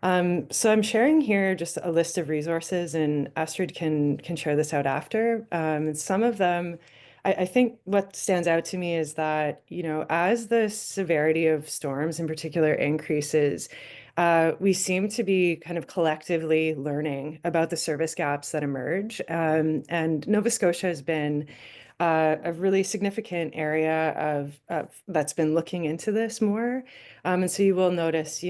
[SPEAKER 3] So I'm sharing here just a list of resources, and Astrid can share this out after. And some of them, I think what stands out to me is that, as the severity of storms in particular increases, we seem to be kind of collectively learning about the service gaps that emerge. And Nova Scotia has been a really significant area of that's been looking into this more. And so you will notice,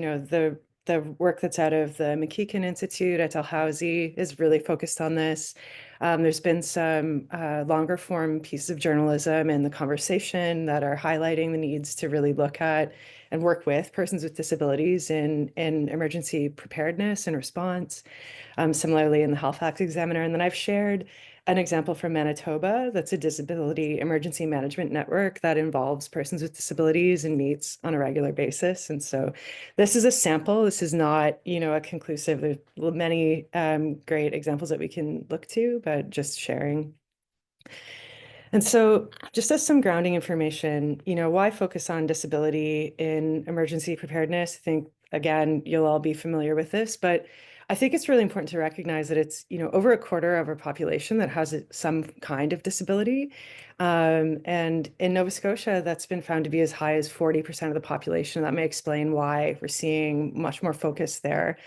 [SPEAKER 3] the work that's out of the McKeekan Institute at Dalhousie is really focused on this. There's been some longer form pieces of journalism in the conversation that are highlighting the needs to really look at and work with persons with disabilities in emergency preparedness and response. Similarly in the Halifax Examiner. And then I've shared an example from Manitoba that's a disability emergency management network that involves persons with disabilities and meets on a regular basis. And so this is a sample. This is not, a conclusive. There's many great examples that we can look to, but just sharing. And so just as some grounding information, why focus on disability in emergency preparedness? I think, again, you'll all be familiar with this, but I think it's really important to recognize that it's, over a quarter of our population that has some kind of disability. And in Nova Scotia, that's been found to be as high as 40% of the population. That may explain why we're seeing much more focus there.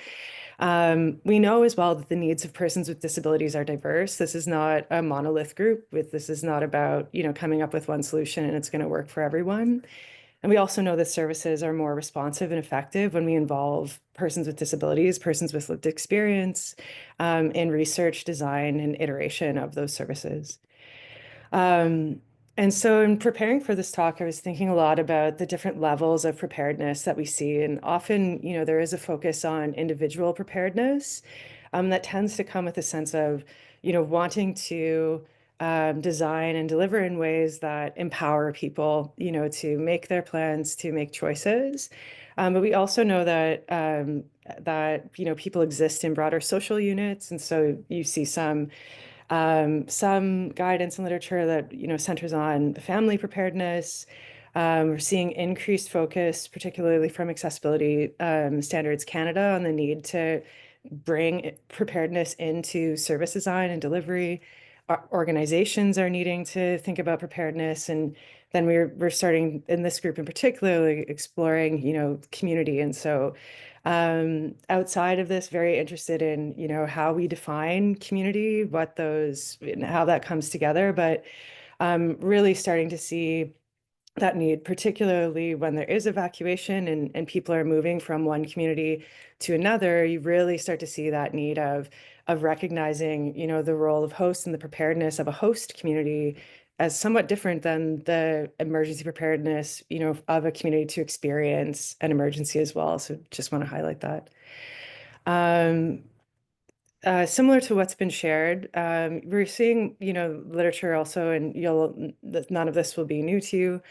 [SPEAKER 3] We know as well that the needs of persons with disabilities are diverse. This is not a monolith group. This is not about, coming up with one solution and it's going to work for everyone. And we also know that services are more responsive and effective when we involve persons with disabilities, persons with lived experience, in research, design, and iteration of those services. And so in preparing for this talk, I was thinking a lot about the different levels of preparedness that we see. And often, there is a focus on individual preparedness that tends to come with a sense of, wanting to design and deliver in ways that empower people, to make their plans, to make choices. But we also know that people exist in broader social units, and so you see some guidance and literature that centers on family preparedness. We're seeing increased focus, particularly from Accessibility Standards Canada, on the need to bring preparedness into service design and delivery. Organizations are needing to think about preparedness, and then we're starting in this group in particularly exploring community. And so outside of this, very interested in how we define community, what those and how that comes together, but really starting to see that need, particularly when there is evacuation and people are moving from one community to another. You really start to see that need of recognizing, the role of hosts and the preparedness of a host community as somewhat different than the emergency preparedness, of a community to experience an emergency as well. So just want to highlight that. Similar to what's been shared, we're seeing, literature also, and none of this will be new to you.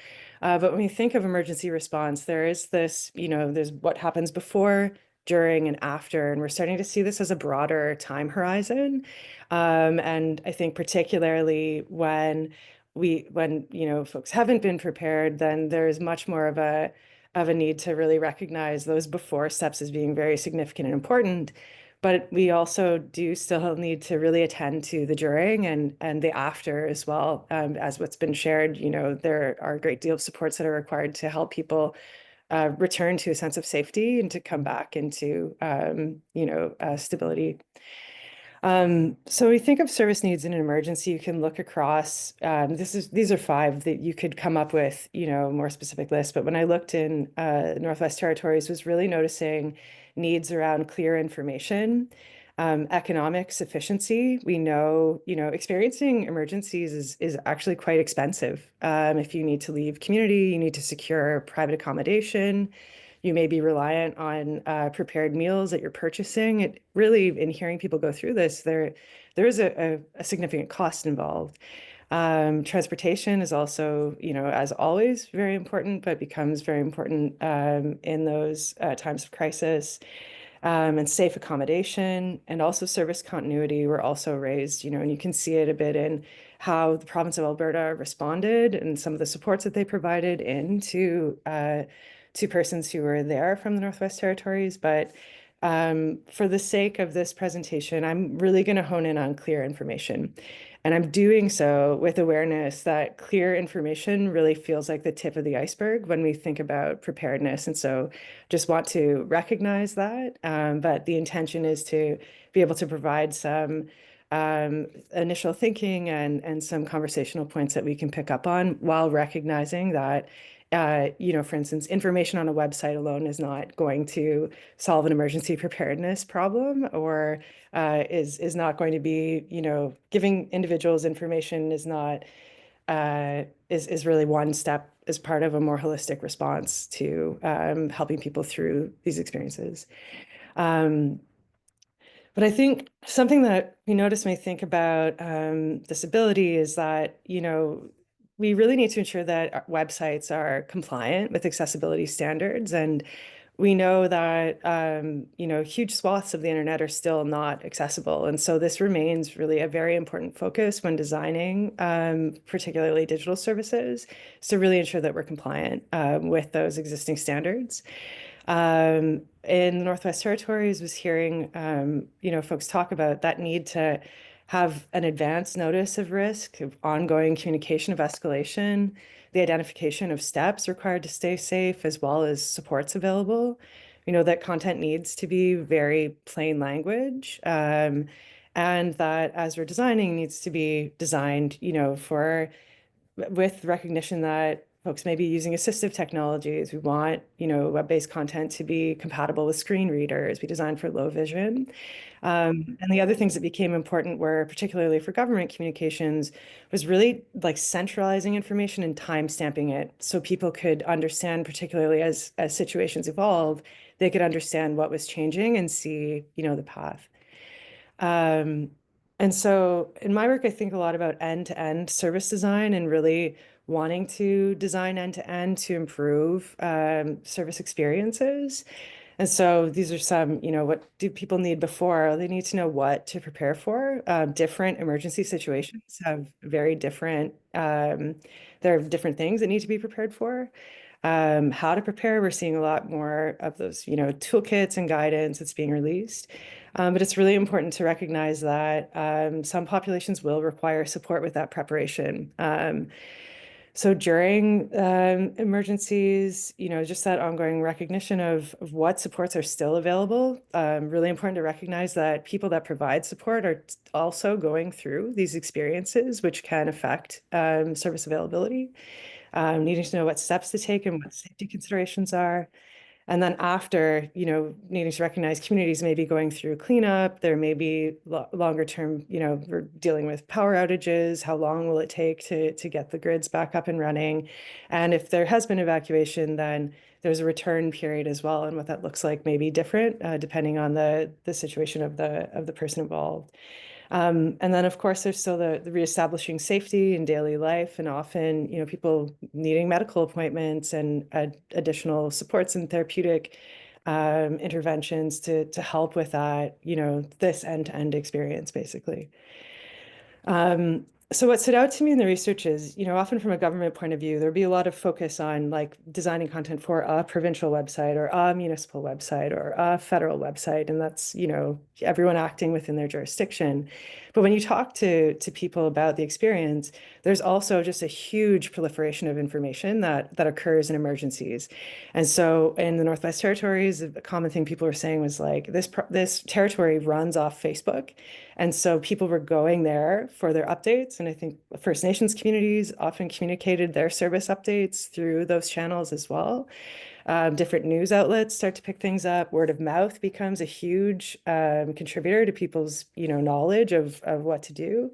[SPEAKER 3] But when you think of emergency response, there is this, there's what happens before, during, and after, and we're starting to see this as a broader time horizon. And I think particularly when folks haven't been prepared, then there's much more of a need to really recognize those before steps as being very significant and important. But we also do still need to really attend to the during and the after as well. As what's been shared, there are a great deal of supports that are required to help people return to a sense of safety and to come back into, stability. So we think of service needs in an emergency. You can look across. These are 5 that you could come up with, more specific list. But when I looked in Northwest Territories, was really noticing needs around clear information, economic sufficiency. We know, experiencing emergencies is actually quite expensive. If you need to leave community, you need to secure private accommodation. You may be reliant on prepared meals that you're purchasing. It really, in hearing people go through this, there is a significant cost involved. Transportation is also, as always, very important, but becomes very important in those times of crisis. And safe accommodation and also service continuity were also raised, and you can see it a bit in how the province of Alberta responded and some of the supports that they provided into to persons who were there from the Northwest Territories. But for the sake of this presentation, I'm really going to hone in on clear information. And I'm doing so with awareness that clear information really feels like the tip of the iceberg when we think about preparedness. And so just want to recognize that. But the intention is to be able to provide some initial thinking and some conversational points that we can pick up on while recognizing that for instance, information on a website alone is not going to solve an emergency preparedness problem, or is not going to be, giving individuals information is not is really one step as part of a more holistic response to helping people through these experiences. But I think something that we notice when we think about disability is that, we really need to ensure that our websites are compliant with accessibility standards. And we know that, huge swaths of the internet are still not accessible. And so this remains really a very important focus when designing, particularly digital services, to really ensure that we're compliant with those existing standards. In the Northwest Territories, was hearing, folks talk about that need to have an advance notice of risk, of ongoing communication of escalation, the identification of steps required to stay safe, as well as supports available. That content needs to be very plain language, and that as we're designing, needs to be designed, with recognition that folks may be using assistive technologies. We want, web-based content to be compatible with screen readers. We design for low vision. And the other things that became important were, particularly for government communications, was really like centralizing information and time stamping it so people could understand, particularly as situations evolve, they could understand what was changing and see, the path. And so in my work, I think a lot about end-to-end service design and really wanting to design end-to-end to improve service experiences. And so these are some, what do people need before? They need to know what to prepare for. Different emergency situations have very different, there are different things that need to be prepared for. How to prepare, we're seeing a lot more of those, toolkits and guidance that's being released. But it's really important to recognize that some populations will require support with that preparation. So during emergencies, just that ongoing recognition of what supports are still available. Really important to recognize that people that provide support are also going through these experiences, which can affect service availability. Needing to know what steps to take and what safety considerations are. And then after, needing to recognize communities may be going through cleanup, there may be longer term, we're dealing with power outages, how long will it take to get the grids back up and running? And if there has been evacuation, then there's a return period as well, and what that looks like may be different depending on the situation of the person involved. And then, of course, there's still the reestablishing safety in daily life, and often, people needing medical appointments and additional supports and therapeutic interventions to help with that, this end-to-end experience, basically. So what stood out to me in the research is, often from a government point of view, there'd be a lot of focus on like designing content for a provincial website or a municipal website or a federal website. And that's, everyone acting within their jurisdiction. But when you talk to people about the experience, there's also just a huge proliferation of information that occurs in emergencies. And so in the Northwest Territories, a common thing people were saying was like, this territory runs off Facebook. And so people were going there for their updates. And I think First Nations communities often communicated their service updates through those channels as well. Different news outlets start to pick things up. Word of mouth becomes a huge contributor to people's, knowledge of what to do.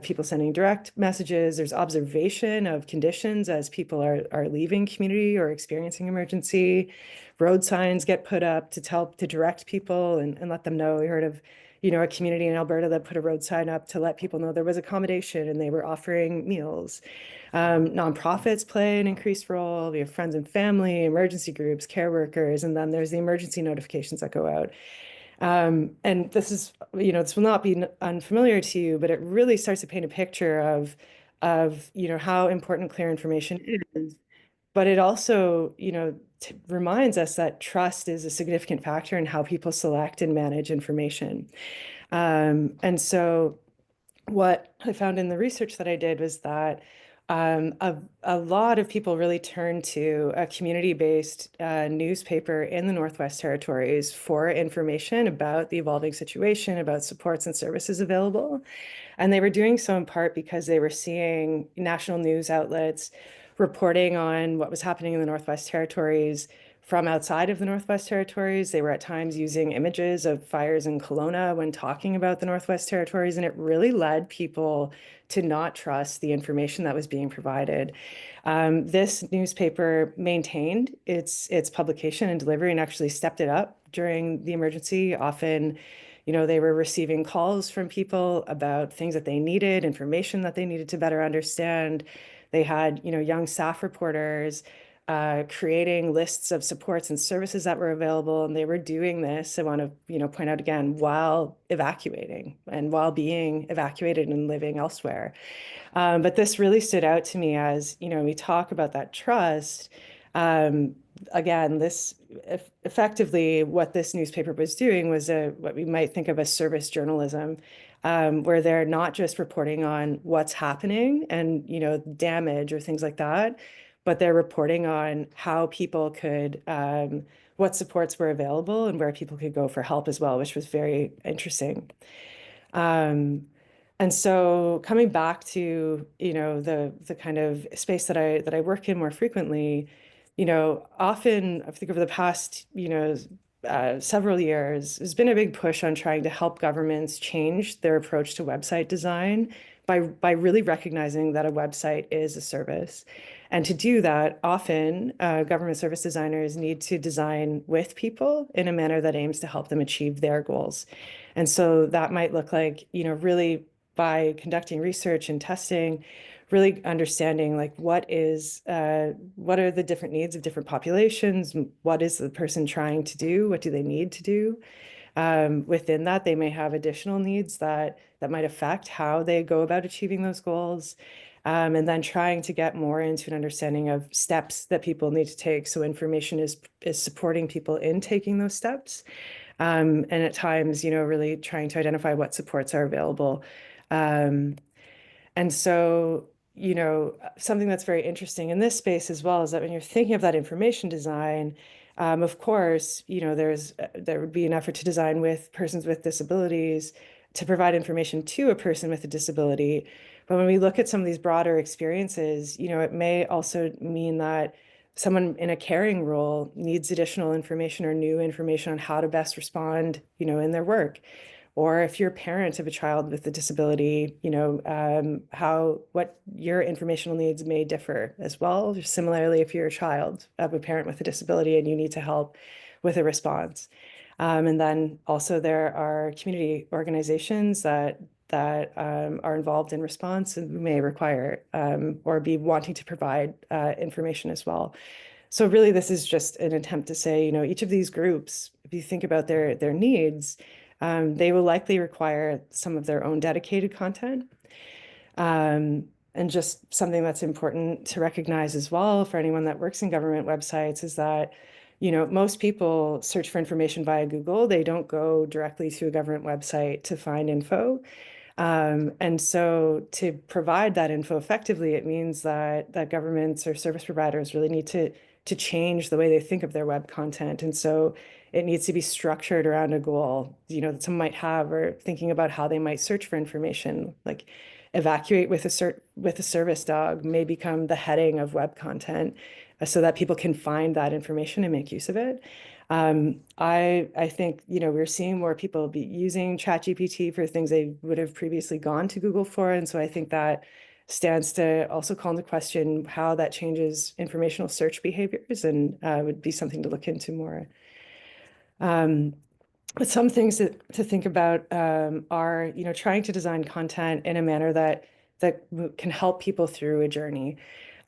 [SPEAKER 3] People sending direct messages. There's observation of conditions as people are leaving community or experiencing emergency. Road signs get put up to direct people and let them know. We heard of, a community in Alberta that put a road sign up to let people know there was accommodation and they were offering meals. Nonprofits play an increased role. We have friends and family, emergency groups, care workers, and then there's the emergency notifications that go out. And this is, this will not be unfamiliar to you, but it really starts to paint a picture of, how important clear information is. But it also, reminds us that trust is a significant factor in how people select and manage information. And so what I found in the research that I did was that a lot of people really turned to a community-based newspaper in the Northwest Territories for information about the evolving situation, about supports and services available. And they were doing so in part because they were seeing national news outlets reporting on what was happening in the Northwest Territories from outside of the Northwest Territories. They were at times using images of fires in Kelowna when talking about the Northwest Territories, and it really led people to not trust the information that was being provided. This newspaper maintained its publication and delivery and actually stepped it up during the emergency. Often, they were receiving calls from people about things that they needed, information that they needed to better understand. They had, young staff reporters creating lists of supports and services that were available. And they were doing this, I want to, point out again, while evacuating and while being evacuated and living elsewhere. But this really stood out to me as, we talk about that trust. Again, this effectively what this newspaper was doing was what we might think of as service journalism, where they're not just reporting on what's happening and, damage or things like that, but they're reporting on how people could, what supports were available and where people could go for help as well, which was very interesting. And so coming back to, the kind of space that I work in more frequently, often I think over the past, several years, there's been a big push on trying to help governments change their approach to website design by really recognizing that a website is a service. And to do that, often government service designers need to design with people in a manner that aims to help them achieve their goals. And so that might look like, really by conducting research and testing, really understanding like what are the different needs of different populations, what is the person trying to do, what do they need to do. Within that, they may have additional needs that might affect how they go about achieving those goals. And then trying to get more into an understanding of steps that people need to take. So information is supporting people in taking those steps. And at times, really trying to identify what supports are available. And so, something that's very interesting in this space as well is that when you're thinking of that information design, of course, there would be an effort to design with persons with disabilities to provide information to a person with a disability. But when we look at some of these broader experiences, it may also mean that someone in a caring role needs additional information or new information on how to best respond, in their work. Or if you're a parent of a child with a disability, what your informational needs may differ as well. Similarly, if you're a child of a parent with a disability and you need to help with a response. And then also there are community organizations that are involved in response and may require or be wanting to provide information as well. So really, this is just an attempt to say, each of these groups, if you think about their needs, they will likely require some of their own dedicated content. And just something that's important to recognize as well for anyone that works in government websites is that, most people search for information via Google. They don't go directly to a government website to find info. And so to provide that info effectively, it means that governments or service providers really need to change the way they think of their web content. And so it needs to be structured around a goal, that someone might have, or thinking about how they might search for information, like evacuate with a service dog may become the heading of web content so that people can find that information and make use of it. I think, we're seeing more people be using ChatGPT for things they would have previously gone to Google for. And so I think that stands to also call into question how that changes informational search behaviors and would be something to look into more. But some things to think about are, trying to design content in a manner that can help people through a journey.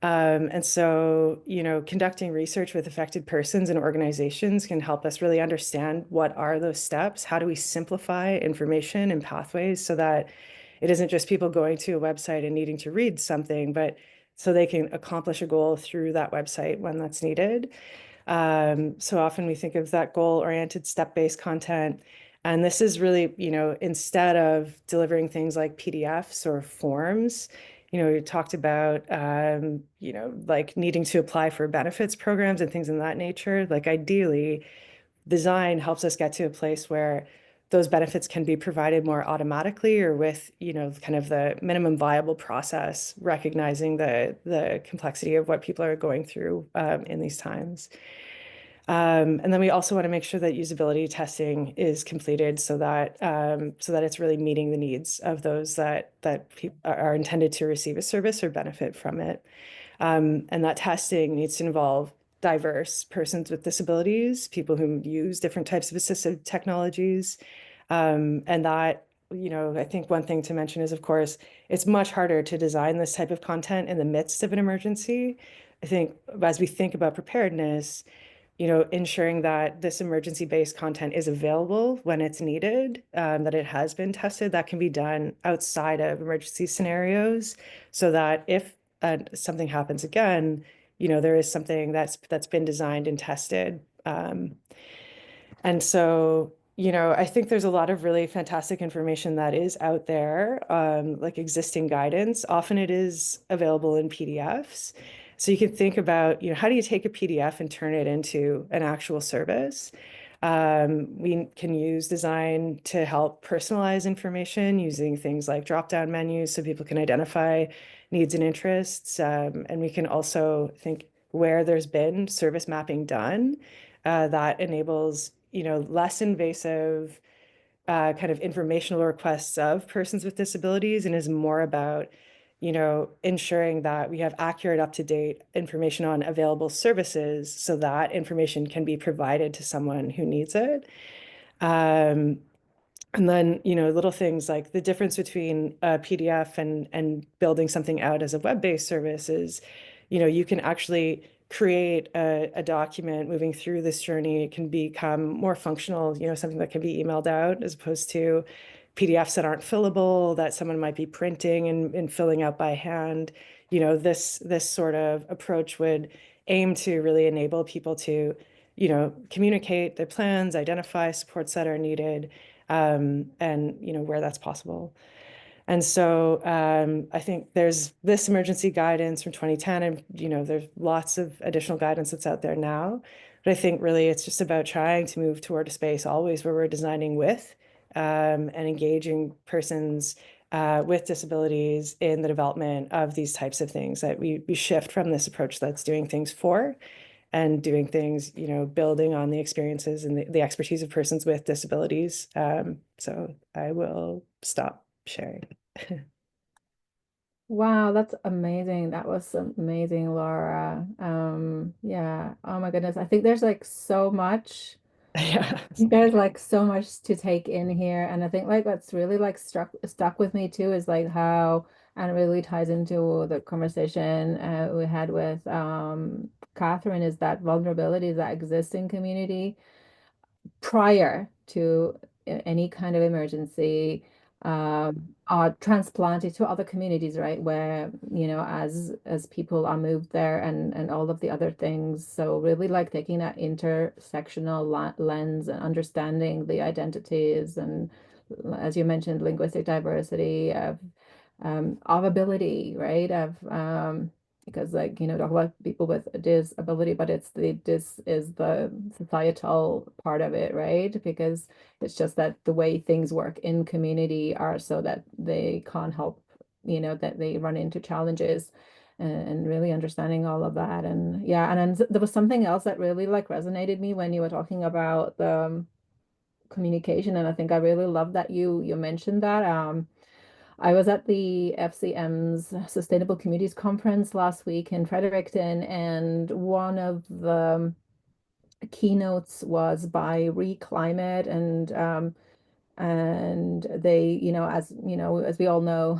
[SPEAKER 3] And so, conducting research with affected persons and organizations can help us really understand what are those steps, how do we simplify information and pathways so that it isn't just people going to a website and needing to read something, but so they can accomplish a goal through that website when that's needed. So often we think of that goal-oriented step-based content. And this is really, instead of delivering things like PDFs or forms, we talked about, like needing to apply for benefits programs and things in that nature. Like ideally, design helps us get to a place where those benefits can be provided more automatically or with, kind of the minimum viable process, recognizing the complexity of what people are going through in these times. And then we also want to make sure that usability testing is completed so that it's really meeting the needs of those that are intended to receive a service or benefit from it. And that testing needs to involve diverse persons with disabilities, people who use different types of assistive technologies. And that, I think one thing to mention is, of course, it's much harder to design this type of content in the midst of an emergency. I think as we think about preparedness, ensuring that this emergency-based content is available when it's needed, that it has been tested, that can be done outside of emergency scenarios, so that if something happens again, there is something that's been designed and tested. And so, I think there's a lot of really fantastic information that is out there, like existing guidance. Often it is available in PDFs. So you can think about, how do you take a PDF and turn it into an actual service? We can use design to help personalize information using things like drop-down menus so people can identify needs and interests. And we can also think where there's been service mapping done that enables, less invasive kind of informational requests of persons with disabilities and is more about, ensuring that we have accurate, up-to-date information on available services so that information can be provided to someone who needs it. And then, little things like the difference between a PDF and building something out as a web-based service is, you can actually create a document moving through this journey. It can become more functional, something that can be emailed out as opposed to PDFs that aren't fillable, that someone might be printing and filling out by hand. This sort of approach would aim to really enable people to, communicate their plans, identify supports that are needed, and where that's possible. And so I think there's this emergency guidance from 2010, and there's lots of additional guidance that's out there now. But I think really it's just about trying to move toward a space always where we're designing with and engaging persons with disabilities in the development of these types of things, that we shift from this approach that's doing things for and doing things, building on the experiences and the expertise of persons with disabilities. So I will stop sharing.
[SPEAKER 1] Wow, that's amazing. That was amazing, Laura. Yeah. Oh my goodness. I think there's like so much.
[SPEAKER 3] Yeah.
[SPEAKER 1] There's like so much to take in here. And I think like what's really like stuck with me too is like how, and it really ties into the conversation we had with Kathryn, is that vulnerabilities that exist in community prior to any kind of emergency are transplanted to other communities, right? Where, as people are moved there and all of the other things. So really like taking that intersectional lens and understanding the identities and, as you mentioned, linguistic diversity of ability, right? Because like, talk about people with disability, but this is the societal part of it, right? Because it's just that the way things work in community are so that they can't help, that they run into challenges, and really understanding all of that. And yeah, and then there was something else that really like resonated me when you were talking about the communication. And I think I really love that you mentioned that. I was at the FCM's Sustainable Communities Conference last week in Fredericton, and one of the keynotes was by Reclimate, and they, as we all know,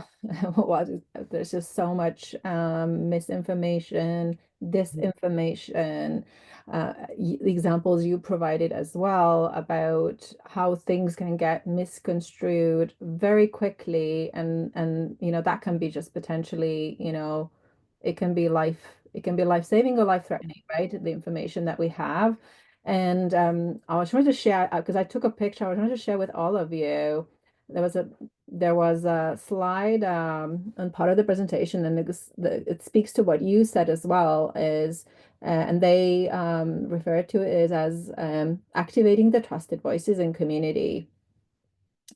[SPEAKER 1] what there's just so much misinformation, disinformation, the examples you provided as well about how things can get misconstrued very quickly, and that can be just potentially, it can be life-saving or life-threatening, right? The information that we have. And I was trying to share, because I took a picture. I was trying to share with all of you. There was a slide on part of the presentation, and it speaks to what you said as well. And they refer to it as activating the trusted voices in community,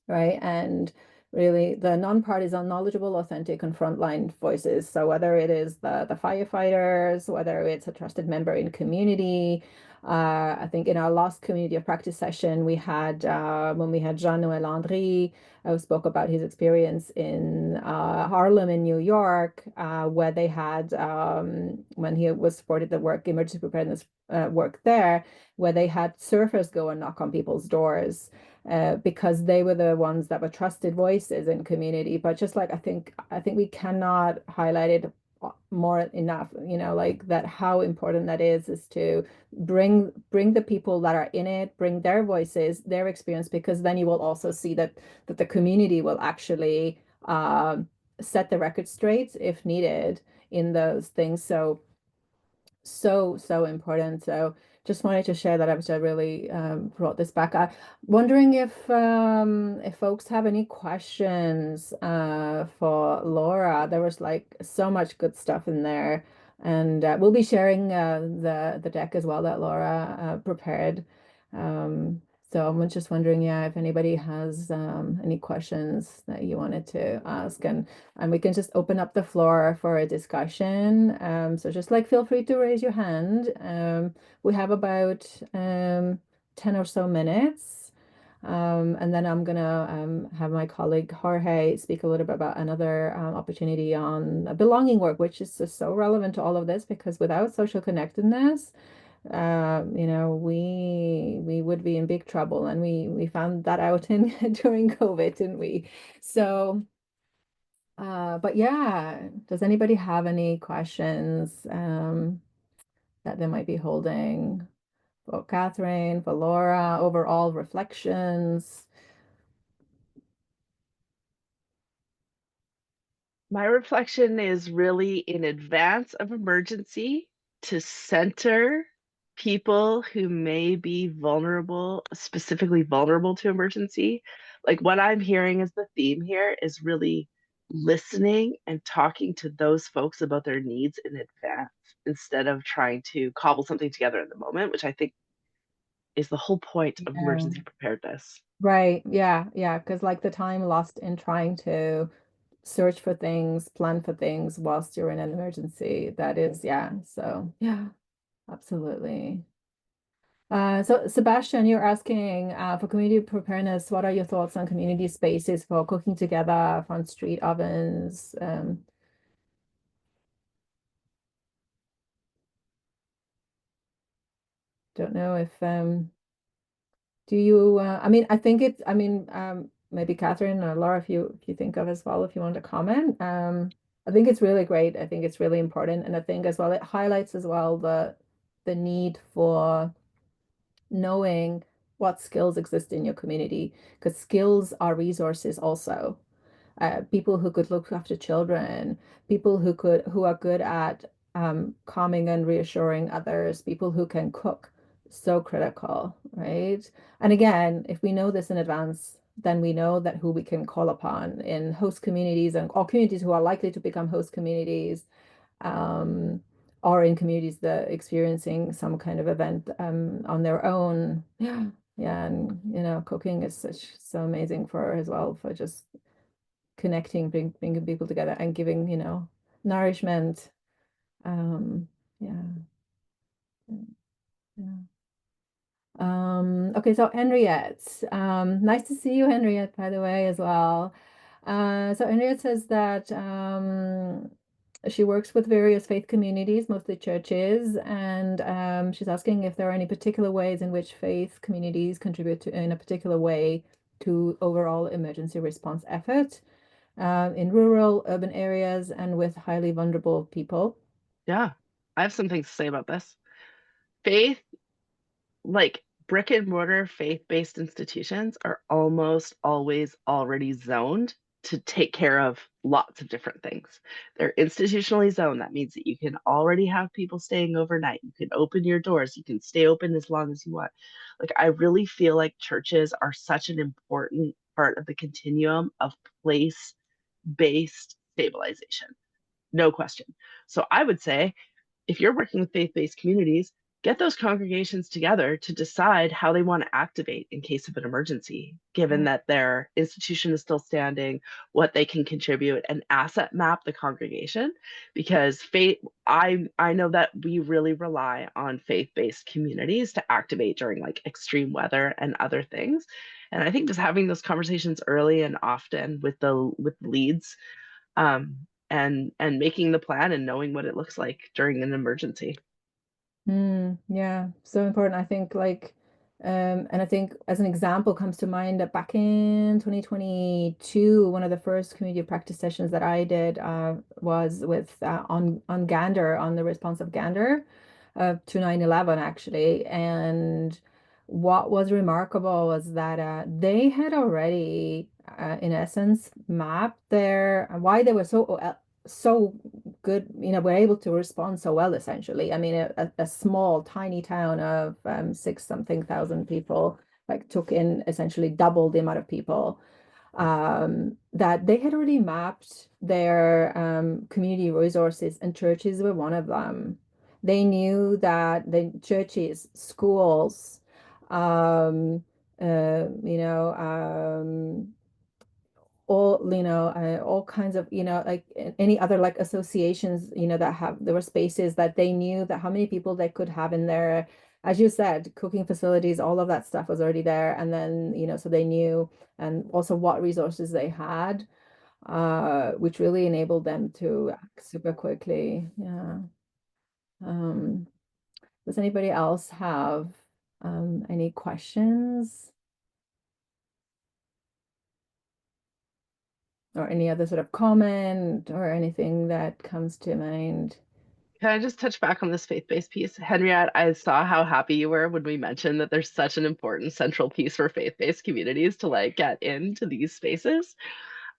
[SPEAKER 1] right? And really the non-partisan, knowledgeable, authentic, and frontline voices. So whether it is the firefighters, whether it's a trusted member in community, I think in our last community of practice session, we had when we had Jean-Noël Landry, who spoke about his experience in Harlem in New York, where they had, when he was supported the work, emergency preparedness work there, where they had surfers go and knock on people's doors because they were the ones that were trusted voices in community. But just like I think we cannot highlight it more enough, like that, how important that is to bring the people that are in it, bring their voices, their experience, because then you will also see that the community will actually set the record straight if needed in those things. So important. So just wanted to share that. I really brought this back. I wondering if folks have any questions for Laura. There was like so much good stuff in there, and we'll be sharing the deck as well that Laura prepared. So I'm just wondering, yeah, if anybody has any questions that you wanted to ask, and we can just open up the floor for a discussion. So just like feel free to raise your hand. We have about 10 or so minutes. And then I'm gonna have my colleague Jorge speak a little bit about another opportunity on belonging work, which is just so relevant to all of this because without social connectedness, we would be in big trouble, and we found that out in during COVID, didn't we? So, but yeah, does anybody have any questions that they might be holding for Kathryn, for Laura, overall reflections?
[SPEAKER 2] My reflection is really in advance of emergency to center people who may be vulnerable, specifically vulnerable to emergency. Like what I'm hearing as the theme here is really listening and talking to those folks about their needs in advance instead of trying to cobble something together in the moment, which I think is the whole point of
[SPEAKER 1] Yeah.
[SPEAKER 2] emergency preparedness.
[SPEAKER 1] Right. Yeah. Yeah. Because like the time lost in trying to search for things, plan for things whilst you're in an emergency, that is, yeah. So, yeah, absolutely. So Sebastian, you're asking for community preparedness, what are your thoughts on community spaces for cooking together, front street ovens? Don't know if do you I mean I think it's I mean maybe Kathryn or Laura if you think of as well if you want to comment. I think it's really great. I think it's really important, and I think as well it highlights as well the need for knowing what skills exist in your community, because skills are resources also. People who could look after children, people who are good at calming and reassuring others, people who can cook, so critical, right? And again, if we know this in advance, then we know that who we can call upon in host communities and or communities who are likely to become host communities, um, or in communities that experiencing some kind of event on their own. Yeah, yeah, and cooking is so amazing for as well for just connecting, bringing people together and giving, nourishment. Yeah, yeah. Okay, so Henriette, nice to see you, Henriette, by the way, as well. So Henriette says that she works with various faith communities, mostly churches, and she's asking if there are any particular ways in which faith communities contribute to, in a particular way to overall emergency response effort in rural, urban areas and with highly vulnerable people.
[SPEAKER 2] Yeah, I have some things to say about this. Faith, like brick and mortar faith-based institutions, are almost always already zoned to take care of lots of different things. They're institutionally zoned. That means that you can already have people staying overnight. You can open your doors. You can stay open as long as you want. Like, I really feel like churches are such an important part of the continuum of place-based stabilization. No question. So I would say if you're working with faith-based communities, get those congregations together to decide how they want to activate in case of an emergency, given
[SPEAKER 1] Mm.
[SPEAKER 2] that their institution is still standing, what they can contribute, and asset map the congregation. Because faith, I know that we really rely on faith-based communities to activate during like extreme weather and other things. And I think just having those conversations early and often with leads, and making the plan and knowing what it looks like during an emergency.
[SPEAKER 1] Yeah, so important. I think and I think as an example comes to mind that back in 2022, one of the first community practice sessions that I did was with on Gander, on the response of Gander to 9/11 actually. And what was remarkable was that they had already in essence mapped their why they were so good, were able to respond so well, essentially. I mean, a small, tiny town of six something thousand people, like took in essentially double the amount of people, that they had already mapped their community resources, and churches were one of them. They knew that the churches, schools, um, you know, all kinds of like any other like associations that have there were spaces that they knew that how many people they could have in there as you said, cooking facilities, all of that stuff was already there. And then, so they knew and also what resources they had, which really enabled them to act super quickly. Yeah. Um, does anybody else have any questions or any other sort of comment or anything that comes to mind?
[SPEAKER 2] Can I just touch back on this faith-based piece? Henriette, I saw how happy you were when we mentioned that there's such an important central piece for faith-based communities to like get into these spaces.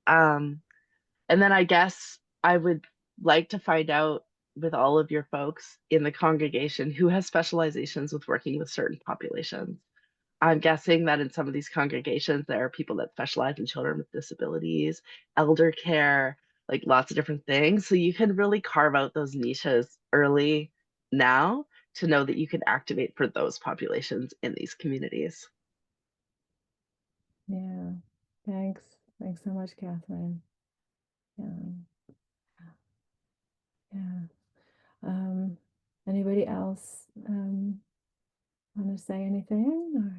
[SPEAKER 2] And then I guess I would like to find out with all of your folks in the congregation who has specializations with working with certain populations. I'm guessing that in some of these congregations, there are people that specialize in children with disabilities, elder care, like lots of different things. So you can really carve out those niches early now to know that you can activate for those populations in these communities.
[SPEAKER 1] Yeah, thanks. Thanks so much, Kathryn. Yeah, yeah. Um, Anybody else want to say anything? Or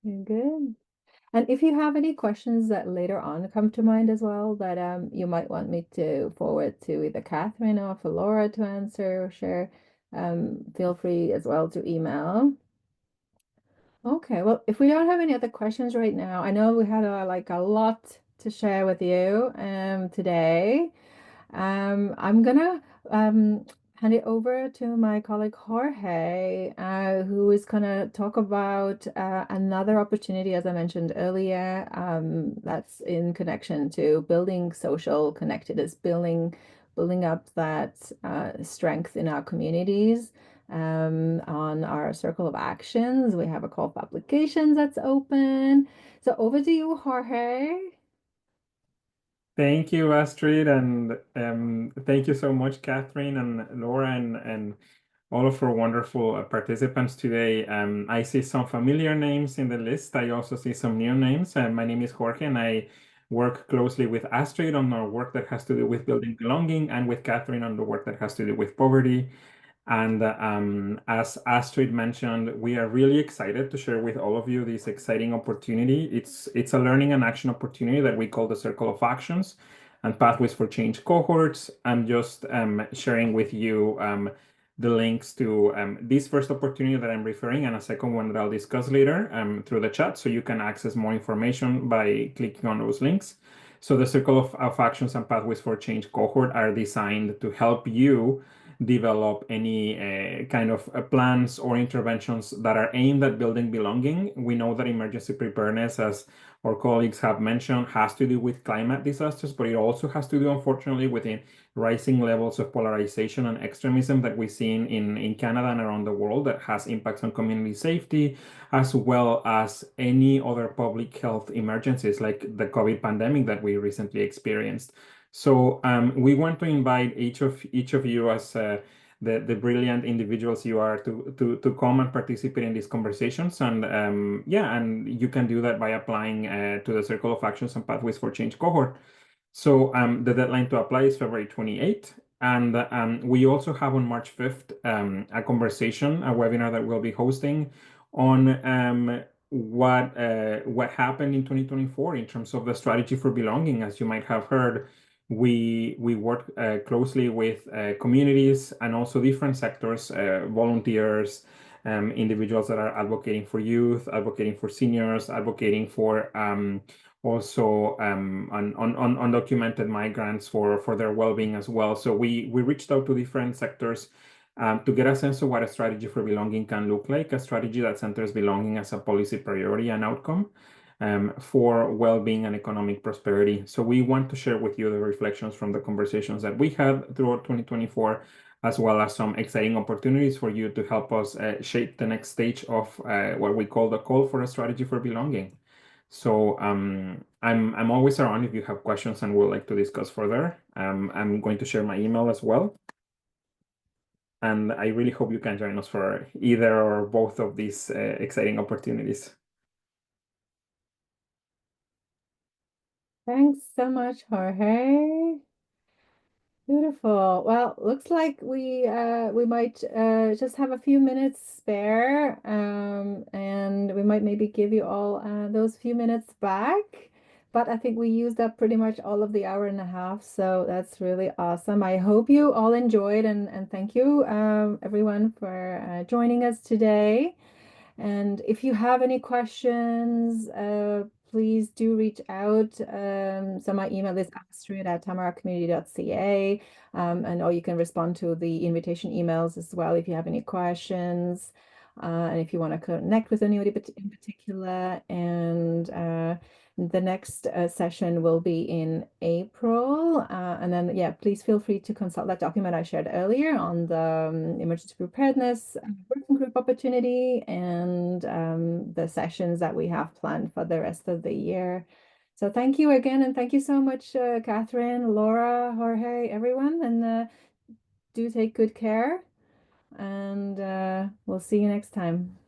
[SPEAKER 1] you good? And if you have any questions that later on come to mind as well, that you might want me to forward to either Kathryn or for Laura to answer or share, feel free as well to email. Okay, well, if we don't have any other questions right now, I know we had a lot to share with you today. I'm gonna hand it over to my colleague Jorge, who is gonna talk about another opportunity, as I mentioned earlier, that's in connection to building social connectedness, building up that strength in our communities. On our circle of actions, we have a call for applications that's open. So over to you, Jorge.
[SPEAKER 4] Thank you, Astrid, and thank you so much, Kathryn and Laura, and all of our wonderful participants today. I see some familiar names in the list. I also see some new names. My name is Jorge, and I work closely with Astrid on our work that has to do with building belonging, and with Kathryn on the work that has to do with poverty. And as Astrid mentioned, we are really excited to share with all of you this exciting opportunity. It's a learning and action opportunity that we call the Circle of Actions and Pathways for Change cohorts. I'm just sharing with you the links to this first opportunity that I'm referring and a second one that I'll discuss later through the chat, so you can access more information by clicking on those links. So the Circle of Actions and Pathways for Change cohort are designed to help you develop any kind of plans or interventions that are aimed at building belonging. We know that emergency preparedness, as our colleagues have mentioned, has to do with climate disasters, but it also has to do, unfortunately, with the rising levels of polarization and extremism that we've seen in Canada and around the world that has impacts on community safety, as well as any other public health emergencies like the COVID pandemic that we recently experienced. So we want to invite each of you as the brilliant individuals you are to come and participate in these conversations. And yeah, and you can do that by applying to the Circle of Actions and Pathways for Change cohort. So the deadline to apply is February 28th. And we also have on March 5th a conversation, a webinar that we'll be hosting on what happened in 2024 in terms of the strategy for belonging. As you might have heard, we work closely with communities and also different sectors, volunteers, individuals that are advocating for youth, advocating for seniors, advocating for also undocumented migrants for their well-being as well. So we reached out to different sectors to get a sense of what a strategy for belonging can look like, a strategy that centers belonging as a policy priority and outcome for well-being and economic prosperity. So we want to share with you the reflections from the conversations that we had throughout 2024, as well as some exciting opportunities for you to help us shape the next stage of what we call the call for a strategy for belonging. So I'm always around if you have questions and would like to discuss further. I'm going to share my email as well. And I really hope you can join us for either or both of these exciting opportunities.
[SPEAKER 1] Thanks so much, Jorge. Beautiful. Well, looks like we might just have a few minutes spare, and we might maybe give you all those few minutes back. But I think we used up pretty much all of the hour and a half, so that's really awesome. I hope you all enjoyed, and thank you everyone for joining us today. And if you have any questions, please do reach out. So my email is astrid@tamarackcommunity.ca. Or you can respond to the invitation emails as well if you have any questions. And if you want to connect with anybody in particular. And the next session will be in April. And then, yeah, please feel free to consult that document I shared earlier on the emergency preparedness working group opportunity and the sessions that we have planned for the rest of the year. So thank you again, and thank you so much, Kathryn, Laura, Jorge, everyone, and do take good care, and we'll see you next time.